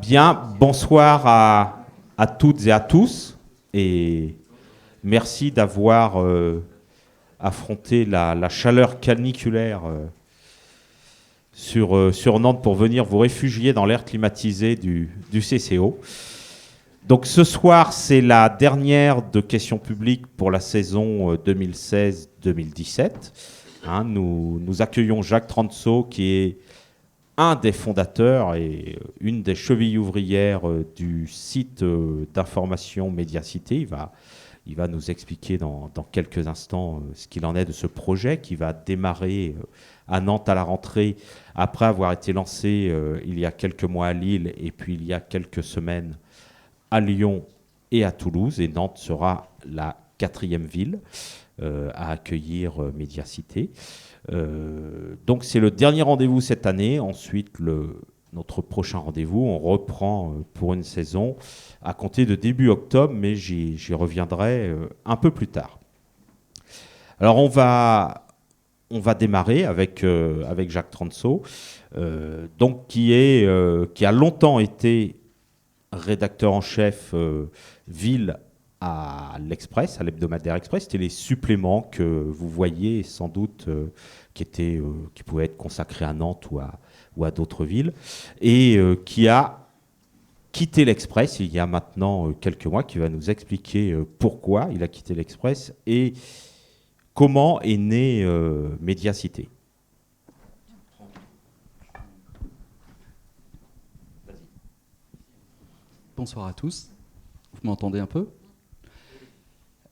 Bien, bonsoir à toutes et à tous, et merci d'avoir affronté la chaleur caniculaire sur Nantes pour venir vous réfugier dans l'air climatisé du CCO. Donc ce soir, c'est la dernière de questions publiques pour la saison 2016-2017. Nous accueillons Jacques Transo, qui est un des fondateurs et une des chevilles ouvrières du site d'information Médiacité. Il va nous expliquer dans quelques instants ce qu'il en est de ce projet qui va démarrer à Nantes à la rentrée après avoir été lancé il y a quelques mois à Lille et puis il y a quelques semaines à Lyon et à Toulouse. Et Nantes sera la quatrième ville à accueillir Médiacité. Donc c'est le dernier rendez-vous cette année. Ensuite, notre prochain rendez-vous, on reprend pour une saison à compter de début octobre, mais j'y reviendrai un peu plus tard. Alors on va démarrer avec Jacques Transo, donc qui a longtemps été rédacteur en chef ville à l'Express, à l'hebdomadaire Express. C'était les suppléments que vous voyez sans doute qui pouvaient être consacrés à Nantes ou à d'autres villes, et qui a quitté l'Express il y a maintenant quelques mois, qui va nous expliquer pourquoi il a quitté l'Express et comment est née Médiacité. Bonsoir à tous. Vous m'entendez un peu ?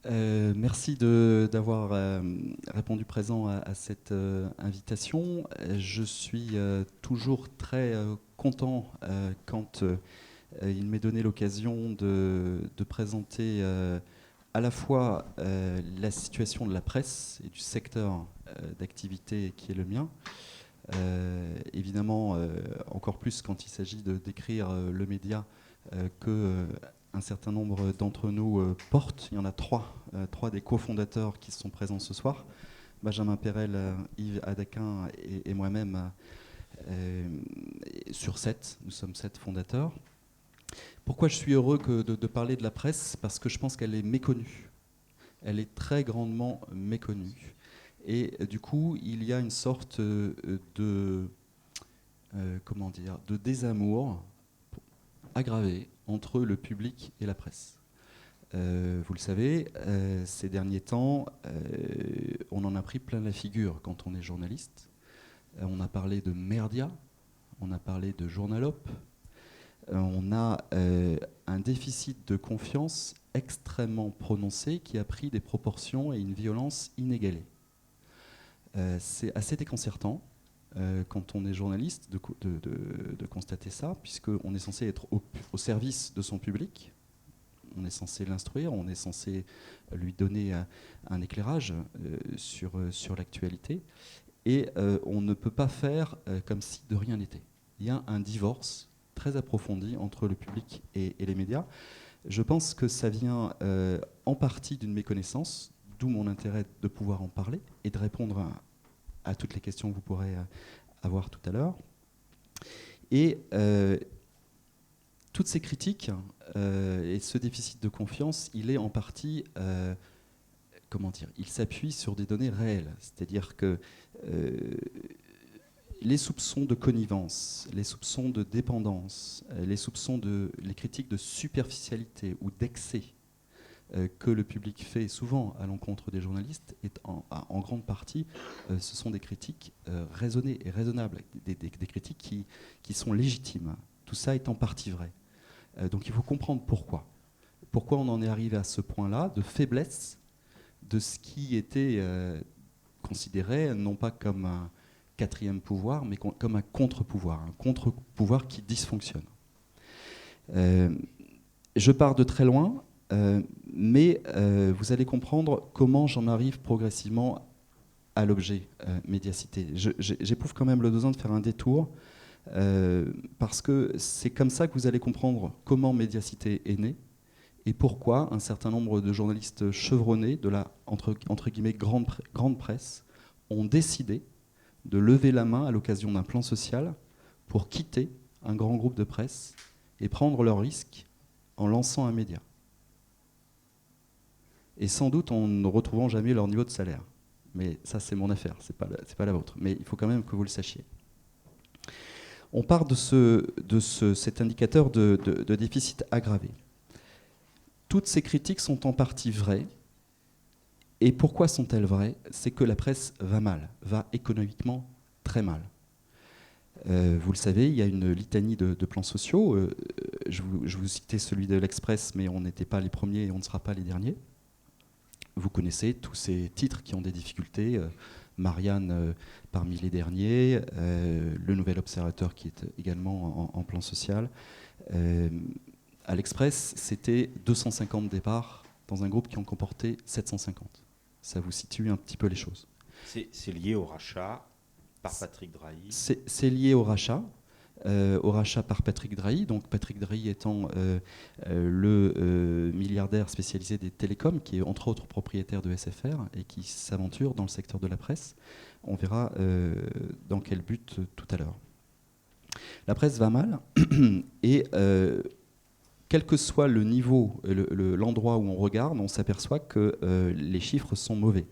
Merci d'avoir répondu présent à cette invitation. Je suis toujours très content quand il m'est donné l'occasion de présenter à la fois la situation de la presse et du secteur d'activité qui est le mien. Évidemment, encore plus quand il s'agit de décrire le média que un certain nombre d'entre nous portent. Il y en a trois des cofondateurs qui sont présents ce soir. Benjamin Perel, Yves Adaquin et moi-même sur 7. Nous sommes 7 fondateurs. Pourquoi je suis heureux de parler de la presse ? Parce que je pense qu'elle est méconnue. Elle est très grandement méconnue. Et du coup, il y a une sorte de désamour aggravé entre le public et la presse. Vous le savez, ces derniers temps, on en a pris plein la figure quand on est journaliste. On a parlé de merdia, on a parlé de journalope, on a un déficit de confiance extrêmement prononcé qui a pris des proportions et une violence inégalée. C'est assez déconcertant. Quand on est journaliste, de constater ça, puisqu'on est censé être au service de son public, on est censé l'instruire, on est censé lui donner un éclairage sur l'actualité, et on ne peut pas faire comme si de rien n'était. Il y a un divorce très approfondi entre le public et les médias. Je pense que ça vient en partie d'une méconnaissance, d'où mon intérêt de pouvoir en parler et de répondre à toutes les questions que vous pourrez avoir tout à l'heure. Et toutes ces critiques et ce déficit de confiance, il est en partie, il s'appuie sur des données réelles. C'est-à-dire que les soupçons de connivence, les soupçons de dépendance, les critiques de superficialité ou d'excès que le public fait souvent à l'encontre des journalistes, et en grande partie, ce sont des critiques raisonnées et raisonnables, des critiques qui sont légitimes. Tout ça est en partie vrai. Donc il faut comprendre pourquoi. Pourquoi on en est arrivé à ce point-là de faiblesse de ce qui était considéré non pas comme un quatrième pouvoir, mais comme un contre-pouvoir qui dysfonctionne. Je pars de très loin. Mais vous allez comprendre comment j'en arrive progressivement à l'objet Médiacité. J'éprouve quand même le besoin de faire un détour parce que c'est comme ça que vous allez comprendre comment Médiacité est née et pourquoi un certain nombre de journalistes chevronnés de la entre guillemets grande presse ont décidé de lever la main à l'occasion d'un plan social pour quitter un grand groupe de presse et prendre leurs risques en lançant un média. Et sans doute en ne retrouvant jamais leur niveau de salaire. Mais ça, c'est mon affaire, c'est pas la vôtre. Mais il faut quand même que vous le sachiez. On part de cet indicateur de déficit aggravé. Toutes ces critiques sont en partie vraies. Et pourquoi sont-elles vraies? C'est que la presse va mal, va économiquement très mal. Vous le savez, il y a une litanie de plans sociaux. Je vous citais celui de l'Express, mais on n'était pas les premiers et on ne sera pas les derniers. Vous connaissez tous ces titres qui ont des difficultés. Marianne parmi les derniers, le Nouvel Observateur qui est également en plan social. À l'Express, c'était 250 départs dans un groupe qui en comportait 750. Ça vous situe un petit peu les choses. C'est lié au rachat par Patrick Drahi. C'est lié au rachat par Patrick Drahi. Donc Patrick Drahi étant le milliardaire spécialisé des télécoms, qui est entre autres propriétaire de SFR et qui s'aventure dans le secteur de la presse. On verra dans quel but tout à l'heure. La presse va mal et quel que soit le niveau, l'endroit où on regarde, on s'aperçoit que les chiffres sont mauvais.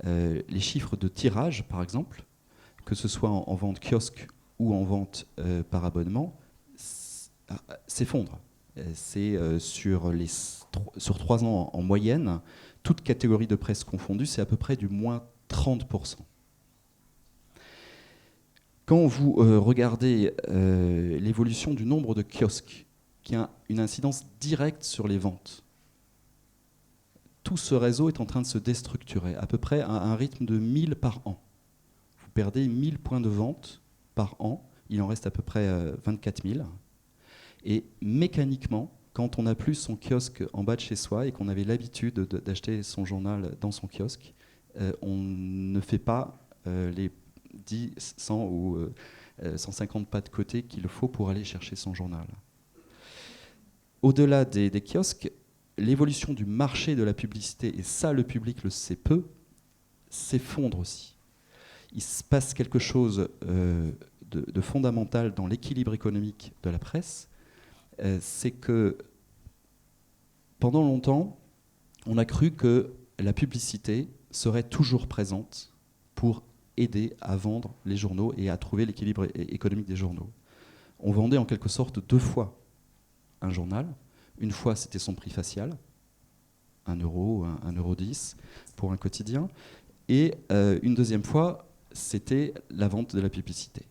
Les chiffres de tirage, par exemple, que ce soit en vente kiosque ou en vente par abonnement, s'effondrent. C'est sur 3 ans en moyenne, toute catégorie de presse confondue, c'est à peu près du moins 30%. Quand vous regardez l'évolution du nombre de kiosques, qui a une incidence directe sur les ventes, tout ce réseau est en train de se déstructurer, à peu près à un rythme de 1000 par an. Vous perdez 1000 points de vente par an, il en reste à peu près 24 000. Et mécaniquement, quand on n'a plus son kiosque en bas de chez soi et qu'on avait l'habitude d'acheter son journal dans son kiosque, on ne fait pas les 10, 100 ou 150 pas de côté qu'il faut pour aller chercher son journal. Au-delà des kiosques, l'évolution du marché de la publicité, et ça le public le sait peu, s'effondre aussi. Il se passe quelque chose de fondamental dans l'équilibre économique de la presse, c'est que pendant longtemps, on a cru que la publicité serait toujours présente pour aider à vendre les journaux et à trouver l'équilibre économique des journaux. On vendait en quelque sorte 2 fois un journal. Une fois, c'était son prix facial, 1 euro, 1,10 € pour un quotidien. Et une deuxième fois, c'était la vente de la publicité.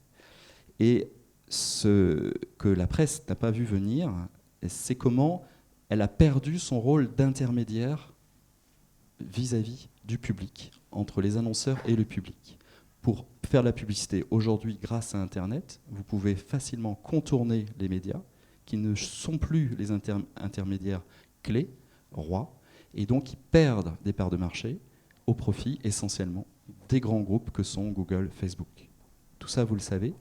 Et ce que la presse n'a pas vu venir, c'est comment elle a perdu son rôle d'intermédiaire vis-à-vis du public, entre les annonceurs et le public. Pour faire la publicité, aujourd'hui, grâce à Internet, vous pouvez facilement contourner les médias, qui ne sont plus les intermédiaires clés, rois, et donc ils perdent des parts de marché au profit essentiellement des grands groupes que sont Google, Facebook. Tout ça, vous le savez,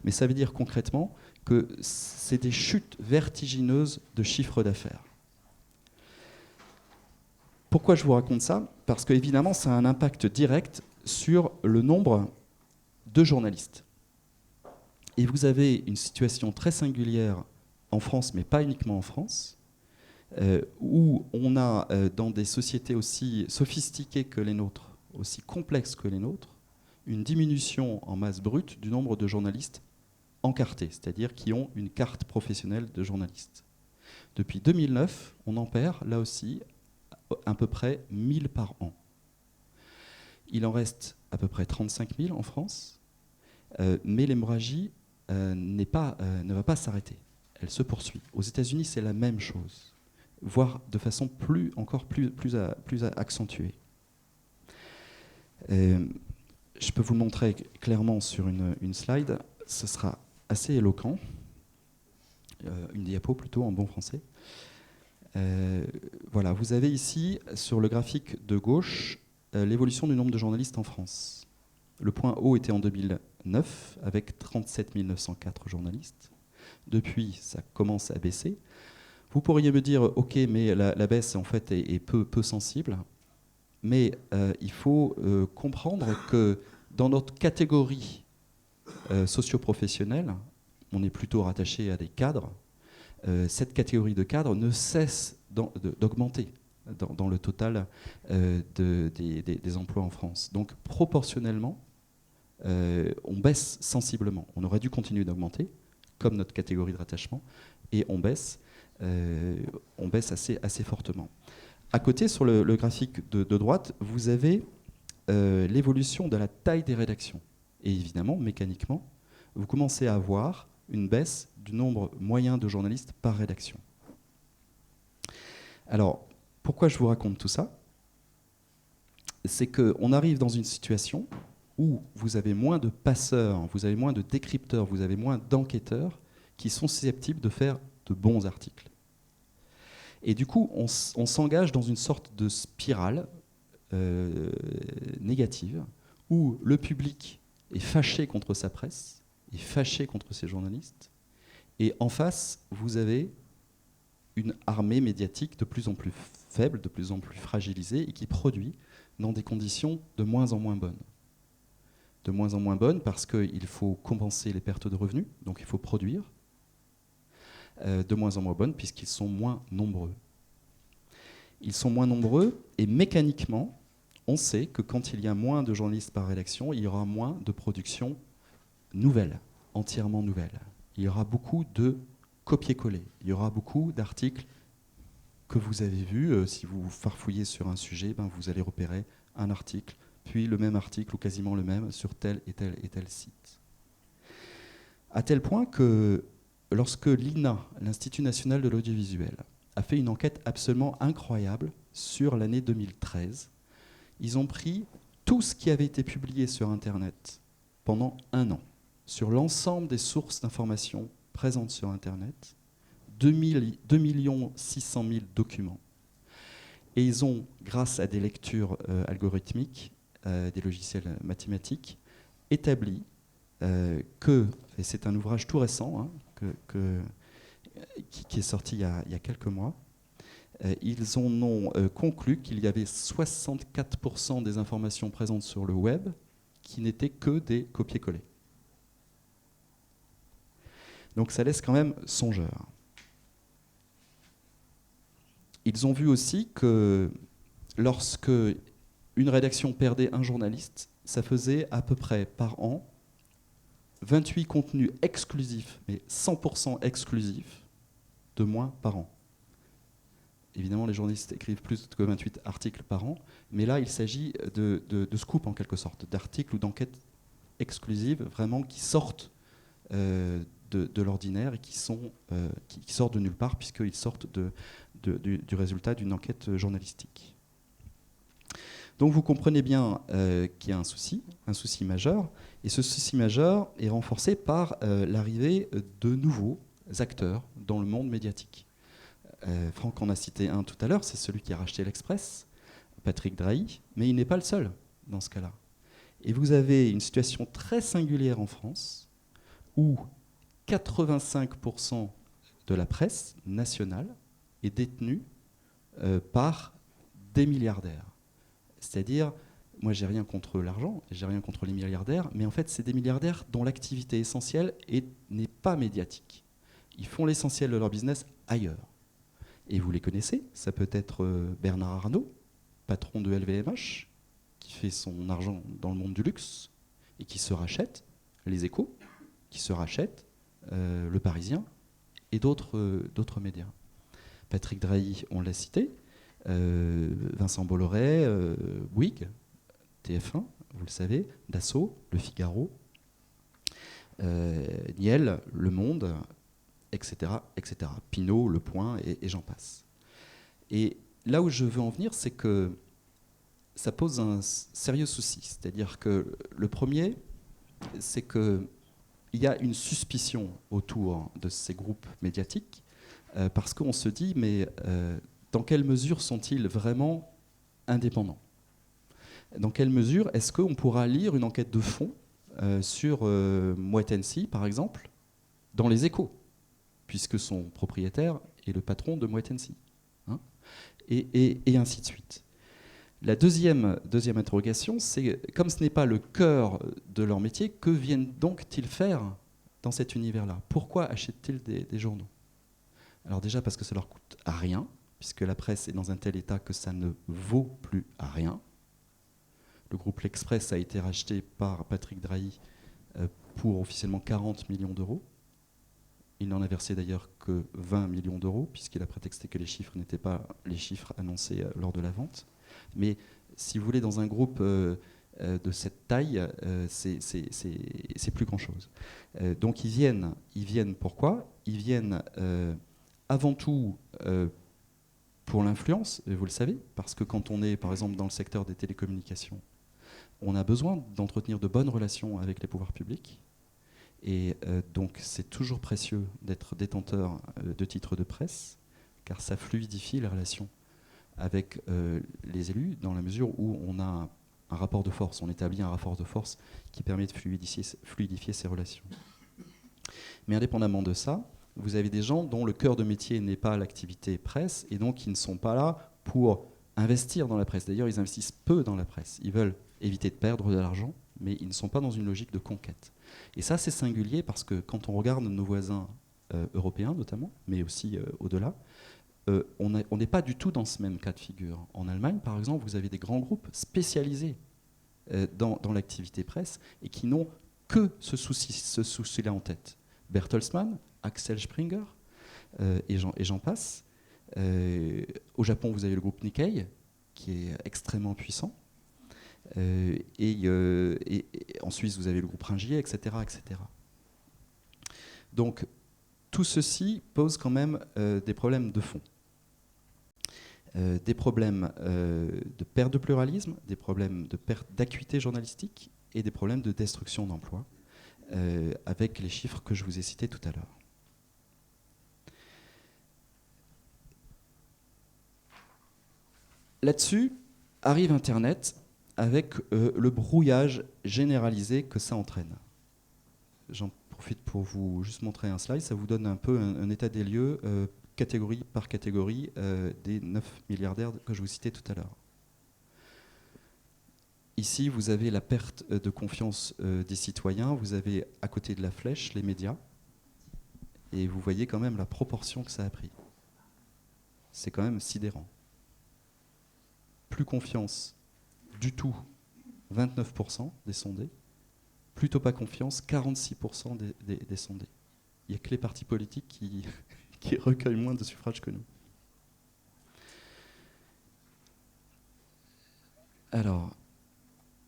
mais ça veut dire concrètement que c'est des chutes vertigineuses de chiffre d'affaires. Pourquoi je vous raconte ça? Parce qu'évidemment, ça a un impact direct sur le nombre de journalistes. Et vous avez une situation très singulière en France, mais pas uniquement en France, où on a, dans des sociétés aussi sophistiquées que les nôtres, aussi complexes que les nôtres, une diminution en masse brute du nombre de journalistes encartés, c'est-à-dire qui ont une carte professionnelle de journaliste. Depuis 2009, on en perd, là aussi, à peu près 1000 par an. Il en reste à peu près 35 000 en France, mais l'hémorragie ne va pas s'arrêter. Elle se poursuit. Aux États-Unis, c'est la même chose, voire de façon encore plus accentuée. Je peux vous le montrer clairement sur une slide. Ce sera assez éloquent. Une diapo plutôt, en bon français. Voilà, vous avez ici, sur le graphique de gauche, l'évolution du nombre de journalistes en France. Le point haut était en 2009, avec 37 904 journalistes. Depuis, ça commence à baisser. Vous pourriez me dire, ok, mais la baisse en fait est peu sensible. Mais il faut comprendre que dans notre catégorie socio-professionnelle, on est plutôt rattaché à des cadres. cette catégorie de cadres ne cesse d'augmenter dans le total des emplois en France. Donc proportionnellement, on baisse sensiblement. On aurait dû continuer d'augmenter, comme notre catégorie de rattachement, et on baisse assez fortement. À côté, sur le graphique de droite, vous avez l'évolution de la taille des rédactions. Et évidemment, mécaniquement, vous commencez à avoir une baisse du nombre moyen de journalistes par rédaction. Alors, pourquoi je vous raconte tout ça ? C'est qu'on arrive dans une situation où vous avez moins de passeurs, vous avez moins de décrypteurs, vous avez moins d'enquêteurs qui sont susceptibles de faire de bons articles. Et du coup, on s'engage dans une sorte de spirale négative où le public est fâché contre sa presse, est fâché contre ses journalistes, et en face, vous avez une armée médiatique de plus en plus faible, de plus en plus fragilisée, et qui produit dans des conditions de moins en moins bonnes. De moins en moins bonnes parce qu'il faut compenser les pertes de revenus, donc il faut produire. De moins en moins bonnes puisqu'ils sont moins nombreux. Ils sont moins nombreux et mécaniquement, on sait que quand il y a moins de journalistes par rédaction, il y aura moins de production nouvelle, entièrement nouvelle. Il y aura beaucoup de copier-coller. Il y aura beaucoup d'articles que vous avez vus. Si vous farfouillez sur un sujet, vous allez repérer un article, puis le même article ou quasiment le même sur tel et tel et tel site. À tel point que lorsque l'INA, l'Institut national de l'audiovisuel, a fait une enquête absolument incroyable sur l'année 2013, ils ont pris tout ce qui avait été publié sur Internet pendant 1 an, sur l'ensemble des sources d'informations présentes sur Internet, 2 600 000 documents. Et ils ont, grâce à des lectures algorithmiques, des logiciels mathématiques, établi que, et c'est un ouvrage tout récent, qui est sorti il y a quelques mois, ils en ont conclu qu'il y avait 64% des informations présentes sur le web qui n'étaient que des copier-coller. Donc ça laisse quand même songeur. Ils ont vu aussi que lorsque une rédaction perdait un journaliste, ça faisait à peu près par an 28 contenus exclusifs, mais 100% exclusifs, de moins par an. Évidemment, les journalistes écrivent plus que 28 articles par an, mais là, il s'agit de scoop en quelque sorte, d'articles ou d'enquêtes exclusives, vraiment qui sortent de l'ordinaire et qui sortent de nulle part, puisqu'ils sortent du résultat d'une enquête journalistique. Donc vous comprenez bien qu'il y a un souci majeur, et ce souci majeur est renforcé par l'arrivée de nouveaux acteurs dans le monde médiatique. Franck en a cité un tout à l'heure, c'est celui qui a racheté l'Express, Patrick Drahi, mais il n'est pas le seul dans ce cas-là. Et vous avez une situation très singulière en France, où 85% de la presse nationale est détenue par des milliardaires. C'est-à-dire, moi j'ai rien contre l'argent, j'ai rien contre les milliardaires, mais en fait c'est des milliardaires dont l'activité essentielle n'est pas médiatique. Ils font l'essentiel de leur business ailleurs. Et vous les connaissez, ça peut être Bernard Arnault, patron de LVMH, qui fait son argent dans le monde du luxe, et qui se rachète Les Échos, qui se rachète Le Parisien, et d'autres médias. Patrick Drahi, on l'a cité, Vincent Bolloré, Bouygues, TF1, vous le savez, Dassault, Le Figaro, Niel, Le Monde, etc., etc. Pinot, Le Point, et j'en passe. Et là où je veux en venir, c'est que ça pose un sérieux souci. C'est-à-dire que le premier, c'est qu'il y a une suspicion autour de ces groupes médiatiques, parce qu'on se dit, mais dans quelle mesure sont-ils vraiment indépendants ? Dans quelle mesure est-ce qu'on pourra lire une enquête de fond sur Moët Hennessy, par exemple, dans Les Échos, puisque son propriétaire est le patron de Moët Hennessy, et ainsi de suite. La deuxième interrogation, c'est, comme ce n'est pas le cœur de leur métier, que viennent donc-ils faire dans cet univers-là ? Pourquoi achètent-ils des journaux ? Alors déjà parce que ça leur coûte rien, puisque la presse est dans un tel état que ça ne vaut plus rien. Le groupe L'Express a été racheté par Patrick Drahi pour officiellement 40 millions d'euros. Il n'en a versé d'ailleurs que 20 millions d'euros, puisqu'il a prétexté que les chiffres n'étaient pas les chiffres annoncés lors de la vente. Mais si vous voulez, dans un groupe de cette taille, c'est plus grand-chose. Donc ils viennent pourquoi? Ils viennent avant tout pour l'influence, vous le savez, parce que quand on est par exemple dans le secteur des télécommunications, on a besoin d'entretenir de bonnes relations avec les pouvoirs publics. Et donc c'est toujours précieux d'être détenteur de titres de presse, car ça fluidifie les relations avec les élus, dans la mesure où on a un rapport de force, on établit un rapport de force qui permet de fluidifier ces relations. Mais indépendamment de ça, vous avez des gens dont le cœur de métier n'est pas l'activité presse, et donc ils ne sont pas là pour investir dans la presse. D'ailleurs, ils investissent peu dans la presse. Ils veulent éviter de perdre de l'argent, mais ils ne sont pas dans une logique de conquête. Et ça, c'est singulier parce que quand on regarde nos voisins européens notamment, mais aussi au-delà, on n'est pas du tout dans ce même cas de figure. En Allemagne, par exemple, vous avez des grands groupes spécialisés dans l'activité presse et qui n'ont que ce souci-là en tête. Bertelsmann, Axel Springer, et j'en passe. Au Japon, vous avez le groupe Nikkei, qui est extrêmement puissant. Et en Suisse, vous avez le groupe Ringier, etc., etc. Donc, tout ceci pose quand même des problèmes de fond. Des problèmes de perte de pluralisme, des problèmes de perte d'acuité journalistique et des problèmes de destruction d'emplois, avec les chiffres que je vous ai cités tout à l'heure. Là-dessus arrive Internet avec le brouillage généralisé que ça entraîne. J'en profite pour vous juste montrer un slide, ça vous donne un peu un état des lieux, catégorie par catégorie, des 9 milliardaires que je vous citais tout à l'heure. Ici, vous avez la perte de confiance des citoyens, vous avez à côté de la flèche les médias, et vous voyez quand même la proportion que ça a pris. C'est quand même sidérant. Plus confiance du tout, 29% des sondés. Plutôt pas confiance, 46% des sondés. Il n'y a que les partis politiques qui recueillent moins de suffrages que nous. Alors,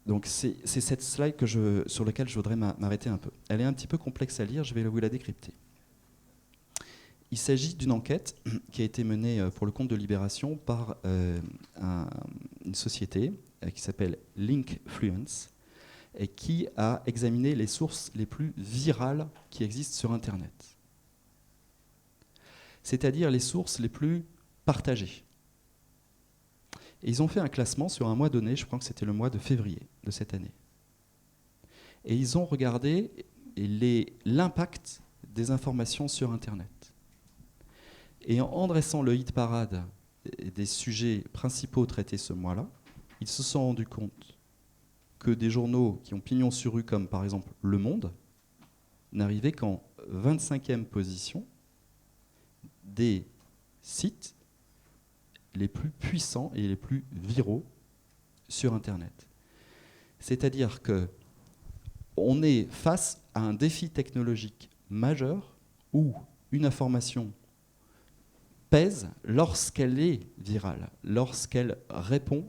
donc c'est cette slide sur laquelle je voudrais m'arrêter un peu. Elle est un petit peu complexe à lire, je vais vous la décrypter. Il s'agit d'une enquête qui a été menée pour le compte de Libération par une société qui s'appelle Linkfluence et qui a examiné les sources les plus virales qui existent sur Internet. C'est-à-dire les sources les plus partagées. Et ils ont fait un classement sur un mois donné, je crois que c'était le mois de février de cette année. Et ils ont regardé l'impact des informations sur Internet. Et en dressant le hit parade des sujets principaux traités ce mois-là, ils se sont rendus compte que des journaux qui ont pignon sur rue, comme par exemple Le Monde, n'arrivaient qu'en 25e position des sites les plus puissants et les plus viraux sur Internet. C'est-à-dire qu'on est face à un défi technologique majeur où une information pèse lorsqu'elle est virale, lorsqu'elle répond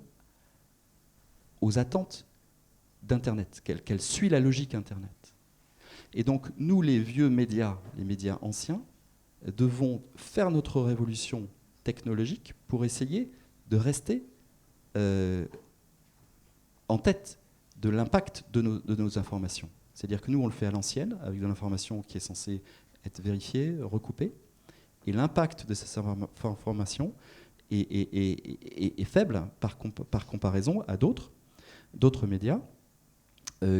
aux attentes d'Internet, qu'elle suit la logique Internet. Et donc, nous, les vieux médias, les médias anciens, devons faire notre révolution technologique pour essayer de rester en tête de l'impact de nos informations. C'est-à-dire que nous, on le fait à l'ancienne, avec de l'information qui est censée être vérifiée, recoupée, et l'impact de ces informations est faible par comparaison à d'autres médias,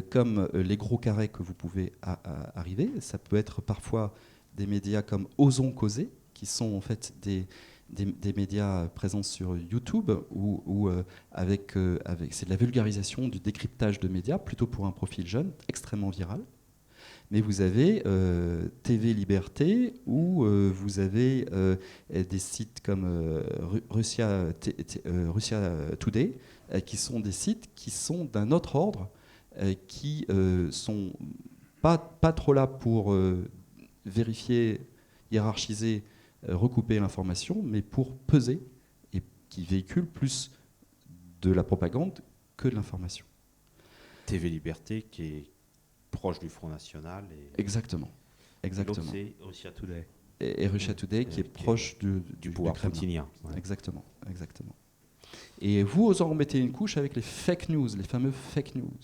comme les gros carrés que vous pouvez arriver. Ça peut être parfois des médias comme Osons Causer, qui sont en fait des médias présents sur YouTube, où c'est de la vulgarisation, du décryptage de médias, plutôt pour un profil jeune, extrêmement viral. Mais vous avez TV Liberté ou vous avez des sites comme Russia Today, qui sont des sites qui sont d'un autre ordre, qui sont pas trop là pour vérifier, hiérarchiser, recouper l'information, mais pour peser, et qui véhiculent plus de la propagande que de l'information. TV Liberté qui est proche du Front National. Exactement. L'autre, c'est Russia Today. Et Russia Today qui est proche du pouvoir Kremlin. poutinien. Ouais. Exactement. Et vous en remettez une couche avec les fake news, les fameux fake news.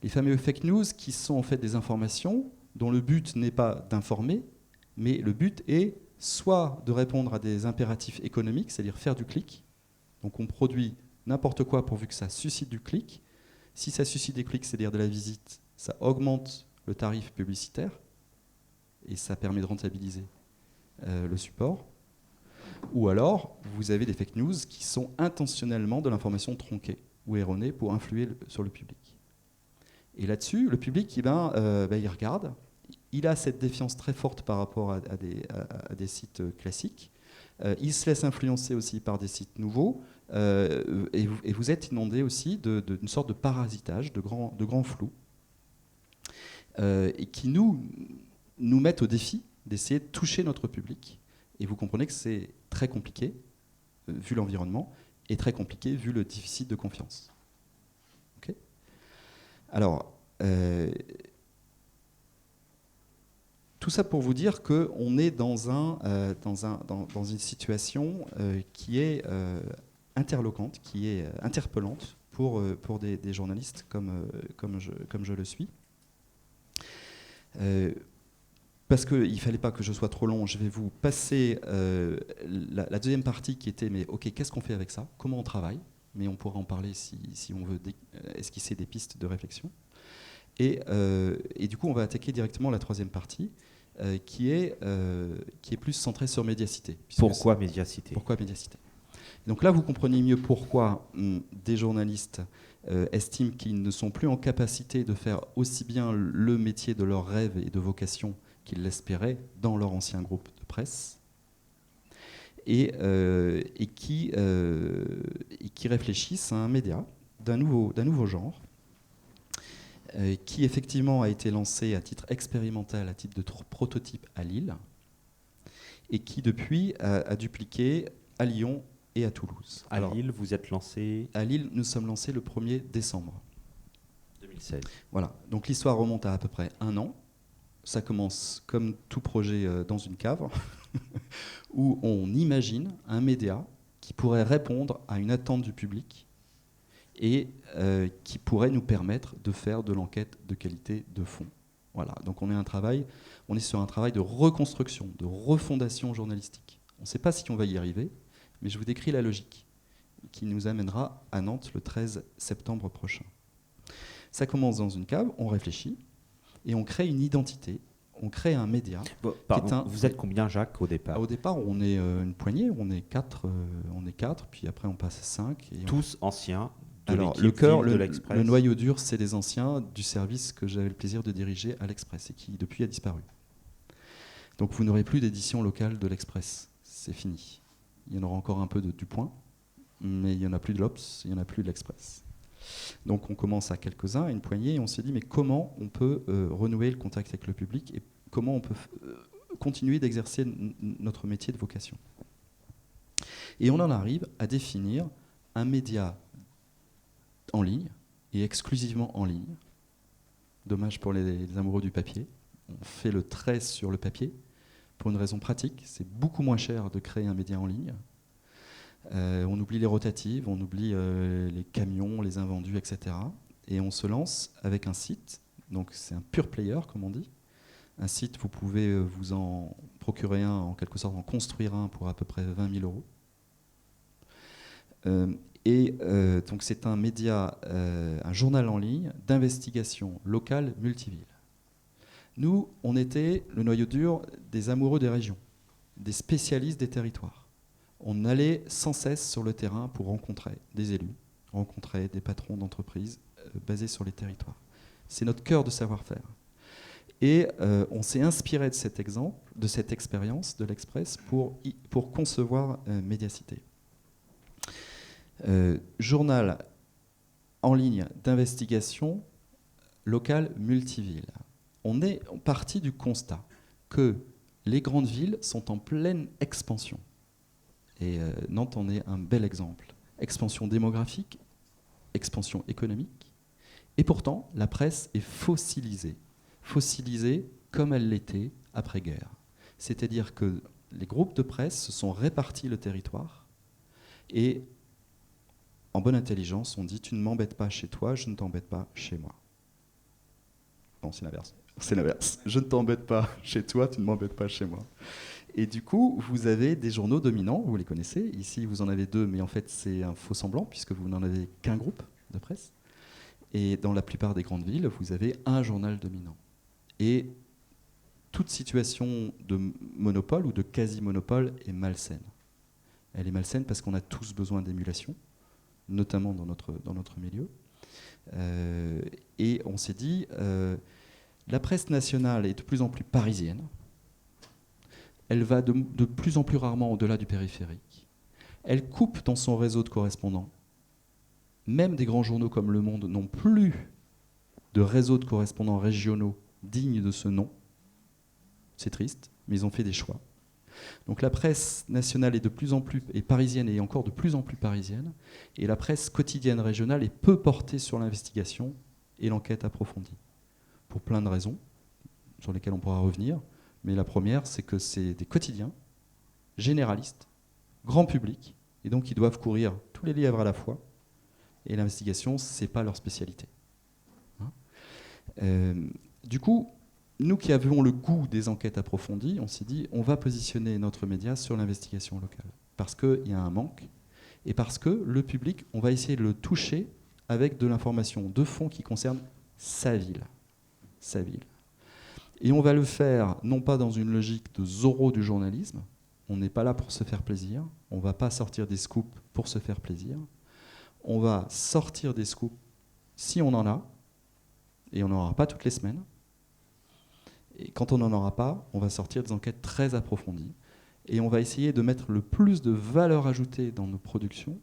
Les fameux fake news qui sont en fait des informations dont le but n'est pas d'informer, mais le but est soit de répondre à des impératifs économiques, c'est-à-dire faire du clic. Donc on produit n'importe quoi pourvu que ça suscite du clic. Si ça suscite des clics, c'est-à-dire de la visite, ça augmente le tarif publicitaire et ça permet de rentabiliser le support. Ou alors, vous avez des fake news qui sont intentionnellement de l'information tronquée ou erronée pour influer sur le public. Et là-dessus, le public, il regarde. Il a cette défiance très forte par rapport à des sites classiques. Il se laisse influencer aussi par des sites nouveaux. Et vous êtes inondé aussi d'une sorte de parasitage, de grands flous, et qui nous mettent au défi d'essayer de toucher notre public. Et vous comprenez que c'est très compliqué, vu l'environnement, et très compliqué, vu le déficit de confiance. Okay. Alors, tout ça pour vous dire qu'on est dans une situation qui est interloquante, qui est interpellante pour des journalistes comme je le suis. Parce qu'il ne fallait pas que je sois trop long, je vais vous passer la deuxième partie qui était, mais ok, qu'est-ce qu'on fait avec ça? Comment on travaille? Mais on pourra en parler si on veut esquisser des pistes de réflexion. Et du coup, on va attaquer directement la troisième partie, qui est plus centrée sur Médiacité. Pourquoi Médiacité? Pourquoi Médiacité? Donc là, vous comprenez mieux pourquoi des journalistes estiment qu'ils ne sont plus en capacité de faire aussi bien le métier de leur rêve et de vocation qu'ils l'espéraient dans leur ancien groupe de presse, et qui réfléchissent à un média d'un nouveau genre, qui effectivement a été lancé à titre expérimental, à titre de prototype à Lille, et qui depuis a dupliqué à Lyon et à Toulouse. À Lille, vous êtes lancé? À Lille, nous sommes lancés le 1er décembre 2016. Voilà, donc l'histoire remonte à peu près 1 an. Ça commence comme tout projet dans une cave, où on imagine un média qui pourrait répondre à une attente du public et qui pourrait nous permettre de faire de l'enquête de qualité de fond. Voilà, donc on est sur un travail de reconstruction, de refondation journalistique. On ne sait pas si on va y arriver, mais je vous décris la logique qui nous amènera à Nantes le 13 septembre prochain. Ça commence dans une cave, on réfléchit, et on crée une identité, on crée un média. Pardon, vous êtes combien, Jacques, au départ? Au départ, on est une poignée, on est quatre, puis après on passe à 5. Tous anciens de Alors, l'équipe de l'Express. Le noyau dur, c'est des anciens du service que j'avais le plaisir de diriger à l'Express, et qui depuis a disparu. Donc vous n'aurez plus d'édition locale de l'Express, c'est fini. Il y en aura encore un peu du Point, mais il n'y en a plus de l'Obs, il n'y en a plus de l'Express. Donc on commence à quelques-uns, à une poignée, et on s'est dit mais comment on peut renouer le contact avec le public et comment on peut continuer d'exercer notre métier de vocation. Et on en arrive à définir un média en ligne et exclusivement en ligne. Dommage pour les amoureux du papier. On fait le trait sur le papier pour une raison pratique. C'est beaucoup moins cher de créer un média en ligne. On oublie les rotatives, on oublie les camions, les invendus, etc. Et on se lance avec un site. Donc c'est un pure player, comme on dit. Un site, vous pouvez vous en procurer un, en quelque sorte en construire un pour à peu près 20 000 €. Donc c'est un média, un journal en ligne d'investigation locale multiville. Nous, on était le noyau dur des amoureux des régions, des spécialistes des territoires. On allait sans cesse sur le terrain pour rencontrer des élus, rencontrer des patrons d'entreprises basés sur les territoires. C'est notre cœur de savoir-faire. Et on s'est inspiré de cet exemple, de cette expérience de l'Express pour concevoir Médiacité. Journal en ligne d'investigation locale multiville. On est parti du constat que les grandes villes sont en pleine expansion. Et Nantes en est un bel exemple. Expansion démographique, expansion économique. Et pourtant, la presse est fossilisée. Fossilisée comme elle l'était après-guerre. C'est-à-dire que les groupes de presse se sont répartis le territoire et, en bonne intelligence, on dit « tu ne m'embêtes pas chez toi, je ne t'embête pas chez moi ». Non, c'est l'inverse. C'est l'inverse. Je ne t'embête pas chez toi, tu ne m'embêtes pas chez moi. Et du coup, vous avez des journaux dominants, vous les connaissez. Ici, vous en avez 2, mais en fait, c'est un faux semblant, puisque vous n'en avez qu'un groupe de presse. Et dans la plupart des grandes villes, vous avez un journal dominant. Et toute situation de monopole ou de quasi-monopole est malsaine. Elle est malsaine parce qu'on a tous besoin d'émulation, notamment dans notre milieu. Et on s'est dit, la presse nationale est de plus en plus parisienne. Elle va de plus en plus rarement au-delà du périphérique. Elle coupe dans son réseau de correspondants. Même des grands journaux comme Le Monde n'ont plus de réseau de correspondants régionaux dignes de ce nom. C'est triste, mais ils ont fait des choix. Donc la presse nationale est de plus en plus parisienne et encore de plus en plus parisienne. Et la presse quotidienne régionale est peu portée sur l'investigation et l'enquête approfondie. Pour plein de raisons, sur lesquelles on pourra revenir. Mais la première, c'est que c'est des quotidiens, généralistes, grand public, et donc ils doivent courir tous les livres à la fois. Et l'investigation, ce n'est pas leur spécialité. Du coup, nous qui avions le goût des enquêtes approfondies, on s'est dit, on va positionner notre média sur l'investigation locale. Parce qu'il y a un manque, et parce que le public, on va essayer de le toucher avec de l'information de fond qui concerne sa ville. Sa ville. Et on va le faire, non pas dans une logique de Zorro du journalisme, on n'est pas là pour se faire plaisir, on ne va pas sortir des scoops pour se faire plaisir, on va sortir des scoops si on en a, et on n'en aura pas toutes les semaines. Et quand on n'en aura pas, on va sortir des enquêtes très approfondies, et on va essayer de mettre le plus de valeur ajoutée dans nos productions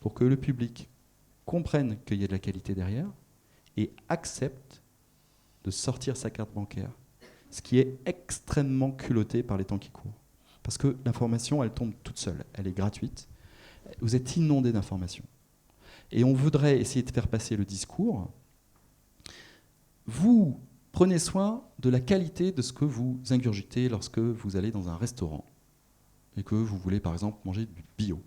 pour que le public comprenne qu'il y a de la qualité derrière, et accepte de sortir sa carte bancaire. Ce qui est extrêmement culotté par les temps qui courent. Parce que l'information, elle tombe toute seule, elle est gratuite. Vous êtes inondé d'informations. Et on voudrait essayer de faire passer le discours. Vous prenez soin de la qualité de ce que vous ingurgitez lorsque vous allez dans un restaurant et que vous voulez par exemple manger du bio.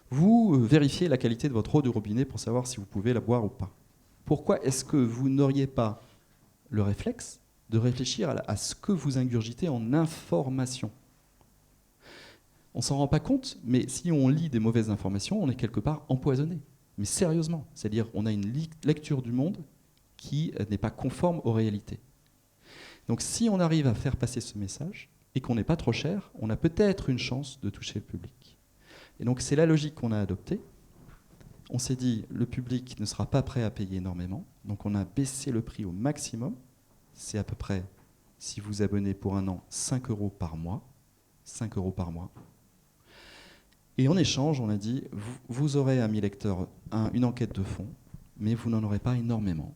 Vous vérifiez la qualité de votre eau du robinet pour savoir si vous pouvez la boire ou pas. Pourquoi est-ce que vous n'auriez pas le réflexe de réfléchir à ce que vous ingurgitez en information? On ne s'en rend pas compte, mais si on lit des mauvaises informations, on est quelque part empoisonné. Mais sérieusement, c'est-à-dire on a une lecture du monde qui n'est pas conforme aux réalités. Donc si on arrive à faire passer ce message, et qu'on n'est pas trop cher, on a peut-être une chance de toucher le public. Et donc c'est la logique qu'on a adoptée. On s'est dit, le public ne sera pas prêt à payer énormément, donc on a baissé le prix au maximum. C'est à peu près, si vous abonnez pour un an, 5 € par mois. 5 € par mois. Et en échange, on a dit, vous aurez, amis lecteurs, une enquête de fond, mais vous n'en aurez pas énormément,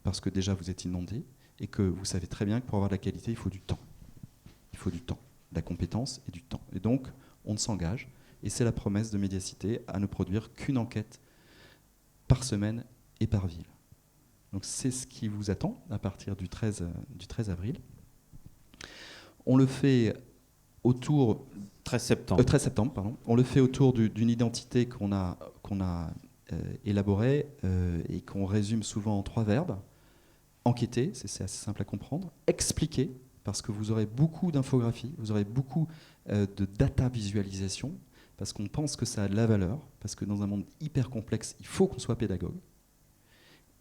parce que déjà vous êtes inondés, et que vous savez très bien que pour avoir de la qualité, il faut du temps. Il faut du temps, de la compétence et du temps. Et donc, on s'engage, et c'est la promesse de Médiacité, à ne produire qu'une enquête par semaine et par ville. Donc c'est ce qui vous attend à partir du 13 avril. On le fait autour... 13 septembre. 13 septembre, pardon. On le fait autour d'une identité qu'on a élaborée et qu'on résume souvent en 3 verbes. Enquêter, c'est assez simple à comprendre. Expliquer, parce que vous aurez beaucoup d'infographies, vous aurez beaucoup de data visualisation, parce qu'on pense que ça a de la valeur, parce que dans un monde hyper complexe, il faut qu'on soit pédagogue.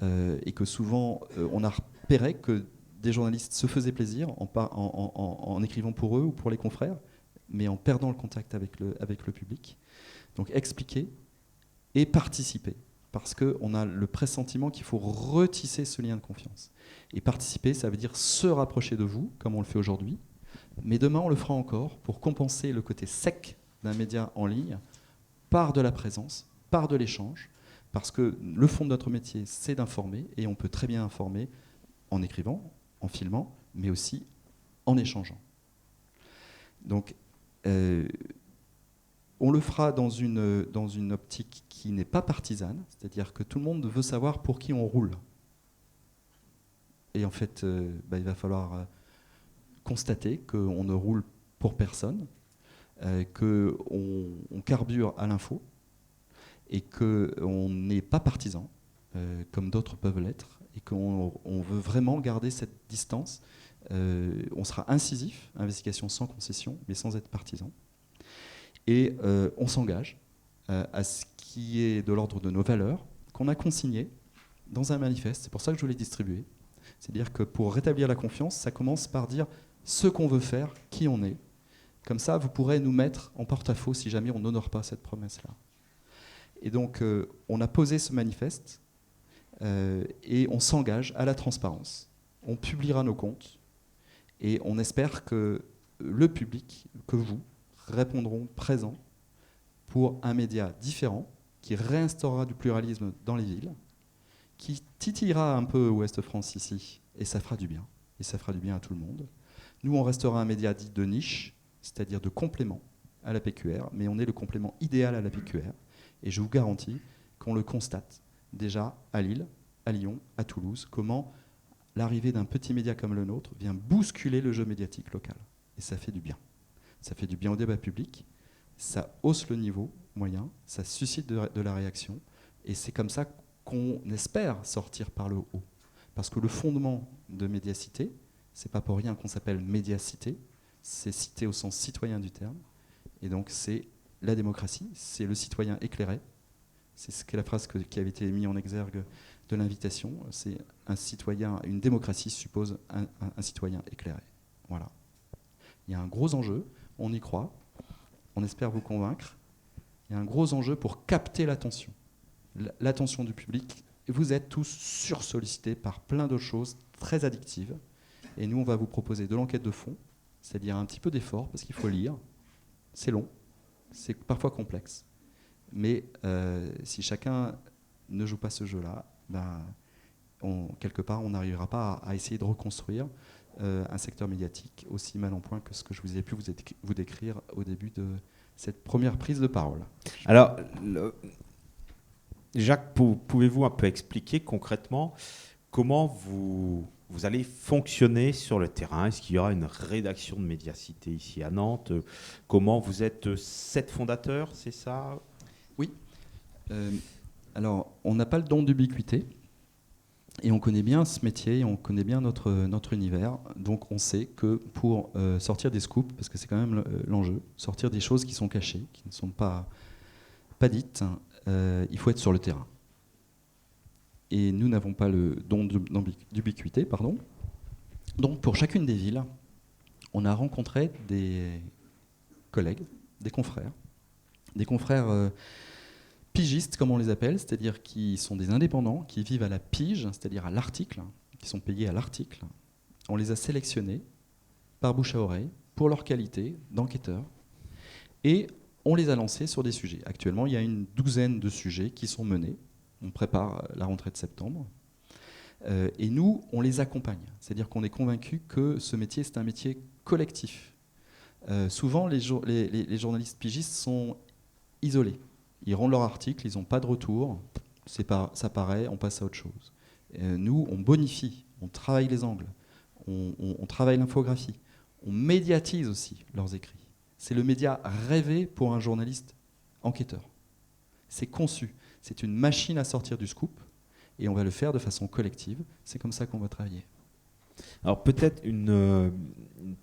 Et que souvent, on a repéré que des journalistes se faisaient plaisir en écrivant pour eux ou pour les confrères, mais en perdant le contact avec le public. Donc expliquer et participer parce qu'on a le pressentiment qu'il faut retisser ce lien de confiance. Et participer, ça veut dire se rapprocher de vous, comme on le fait aujourd'hui, mais demain on le fera encore pour compenser le côté sec d'un média en ligne par de la présence, par de l'échange, parce que le fond de notre métier, c'est d'informer, et on peut très bien informer en écrivant, en filmant, mais aussi en échangeant. Donc, on le fera dans une optique qui n'est pas partisane, c'est-à-dire que tout le monde veut savoir pour qui on roule. Et en fait, il va falloir constater qu'on ne roule pour personne, qu'on carbure à l'info, et qu'on n'est pas partisan, comme d'autres peuvent l'être, et qu'on veut vraiment garder cette distance. On sera incisif, investigation sans concession, mais sans être partisan. Et on s'engage à ce qui est de l'ordre de nos valeurs, qu'on a consignées dans un manifeste. C'est pour ça que je l'ai distribué. C'est-à-dire que pour rétablir la confiance, ça commence par dire ce qu'on veut faire, qui on est. Comme ça, vous pourrez nous mettre en porte-à-faux si jamais on n'honore pas cette promesse-là. Et donc, on a posé ce manifeste et on s'engage à la transparence. On publiera nos comptes et on espère que le public, que vous, répondront présents pour un média différent qui réinstaurera du pluralisme dans les villes, qui titillera un peu Ouest France ici, et ça fera du bien. Et ça fera du bien à tout le monde. Nous, on restera un média dit de niche, c'est-à-dire de complément à la PQR, mais on est le complément idéal à la PQR. Et je vous garantis qu'on le constate déjà à Lille, à Lyon, à Toulouse, comment l'arrivée d'un petit média comme le nôtre vient bousculer le jeu médiatique local. Et ça fait du bien. Ça fait du bien au débat public, ça hausse le niveau moyen, ça suscite de la réaction, et c'est comme ça qu'on espère sortir par le haut. Parce que le fondement de Médiacité, c'est pas pour rien qu'on s'appelle Médiacité, c'est cité au sens citoyen du terme, et donc c'est la démocratie, c'est le citoyen éclairé, c'est ce qu'est la phrase qui avait été mise en exergue de l'invitation, c'est un citoyen, une démocratie suppose un citoyen éclairé. Voilà. Il y a un gros enjeu, on y croit, on espère vous convaincre, il y a un gros enjeu pour capter l'attention du public. Vous êtes tous sursollicités par plein d'autres choses très addictives, et nous on va vous proposer de l'enquête de fond, c'est-à-dire un petit peu d'effort, parce qu'il faut lire, c'est long, c'est parfois complexe, mais si chacun ne joue pas ce jeu-là, quelque part on n'arrivera pas à essayer de reconstruire un secteur médiatique aussi mal en point que ce que je vous ai pu vous décrire au début de cette première prise de parole. Alors, Jacques, pouvez-vous un peu expliquer concrètement comment vous allez fonctionner sur le terrain? Est-ce qu'il y aura une rédaction de Médiacité ici à Nantes? Comment vous êtes 7 fondateurs, c'est ça? Oui. Alors, on n'a pas le don d'ubiquité. Et on connaît bien ce métier, on connaît bien notre univers, donc on sait que pour sortir des scoops, parce que c'est quand même l'enjeu, sortir des choses qui sont cachées, qui ne sont pas dites, il faut être sur le terrain. Et nous n'avons pas le don d'ubiquité, pardon. Donc pour chacune des villes, on a rencontré des collègues, des confrères pigistes, comme on les appelle, c'est-à-dire qui sont des indépendants, qui vivent à la pige, c'est-à-dire à l'article, qui sont payés à l'article. On les a sélectionnés par bouche à oreille pour leur qualité d'enquêteurs et on les a lancés sur des sujets. Actuellement, il y a une 12aine de sujets qui sont menés. On prépare la rentrée de septembre. Et nous, on les accompagne. C'est-à-dire qu'on est convaincus que ce métier, c'est un métier collectif. Souvent, les journalistes pigistes sont isolés. Ils rendent leur article, ils n'ont pas de retour, ça paraît, on passe à autre chose. Nous, on bonifie, on travaille les angles, on travaille l'infographie, on médiatise aussi leurs écrits. C'est le média rêvé pour un journaliste enquêteur. C'est conçu, c'est une machine à sortir du scoop, et on va le faire de façon collective. C'est comme ça qu'on va travailler. Alors peut-être une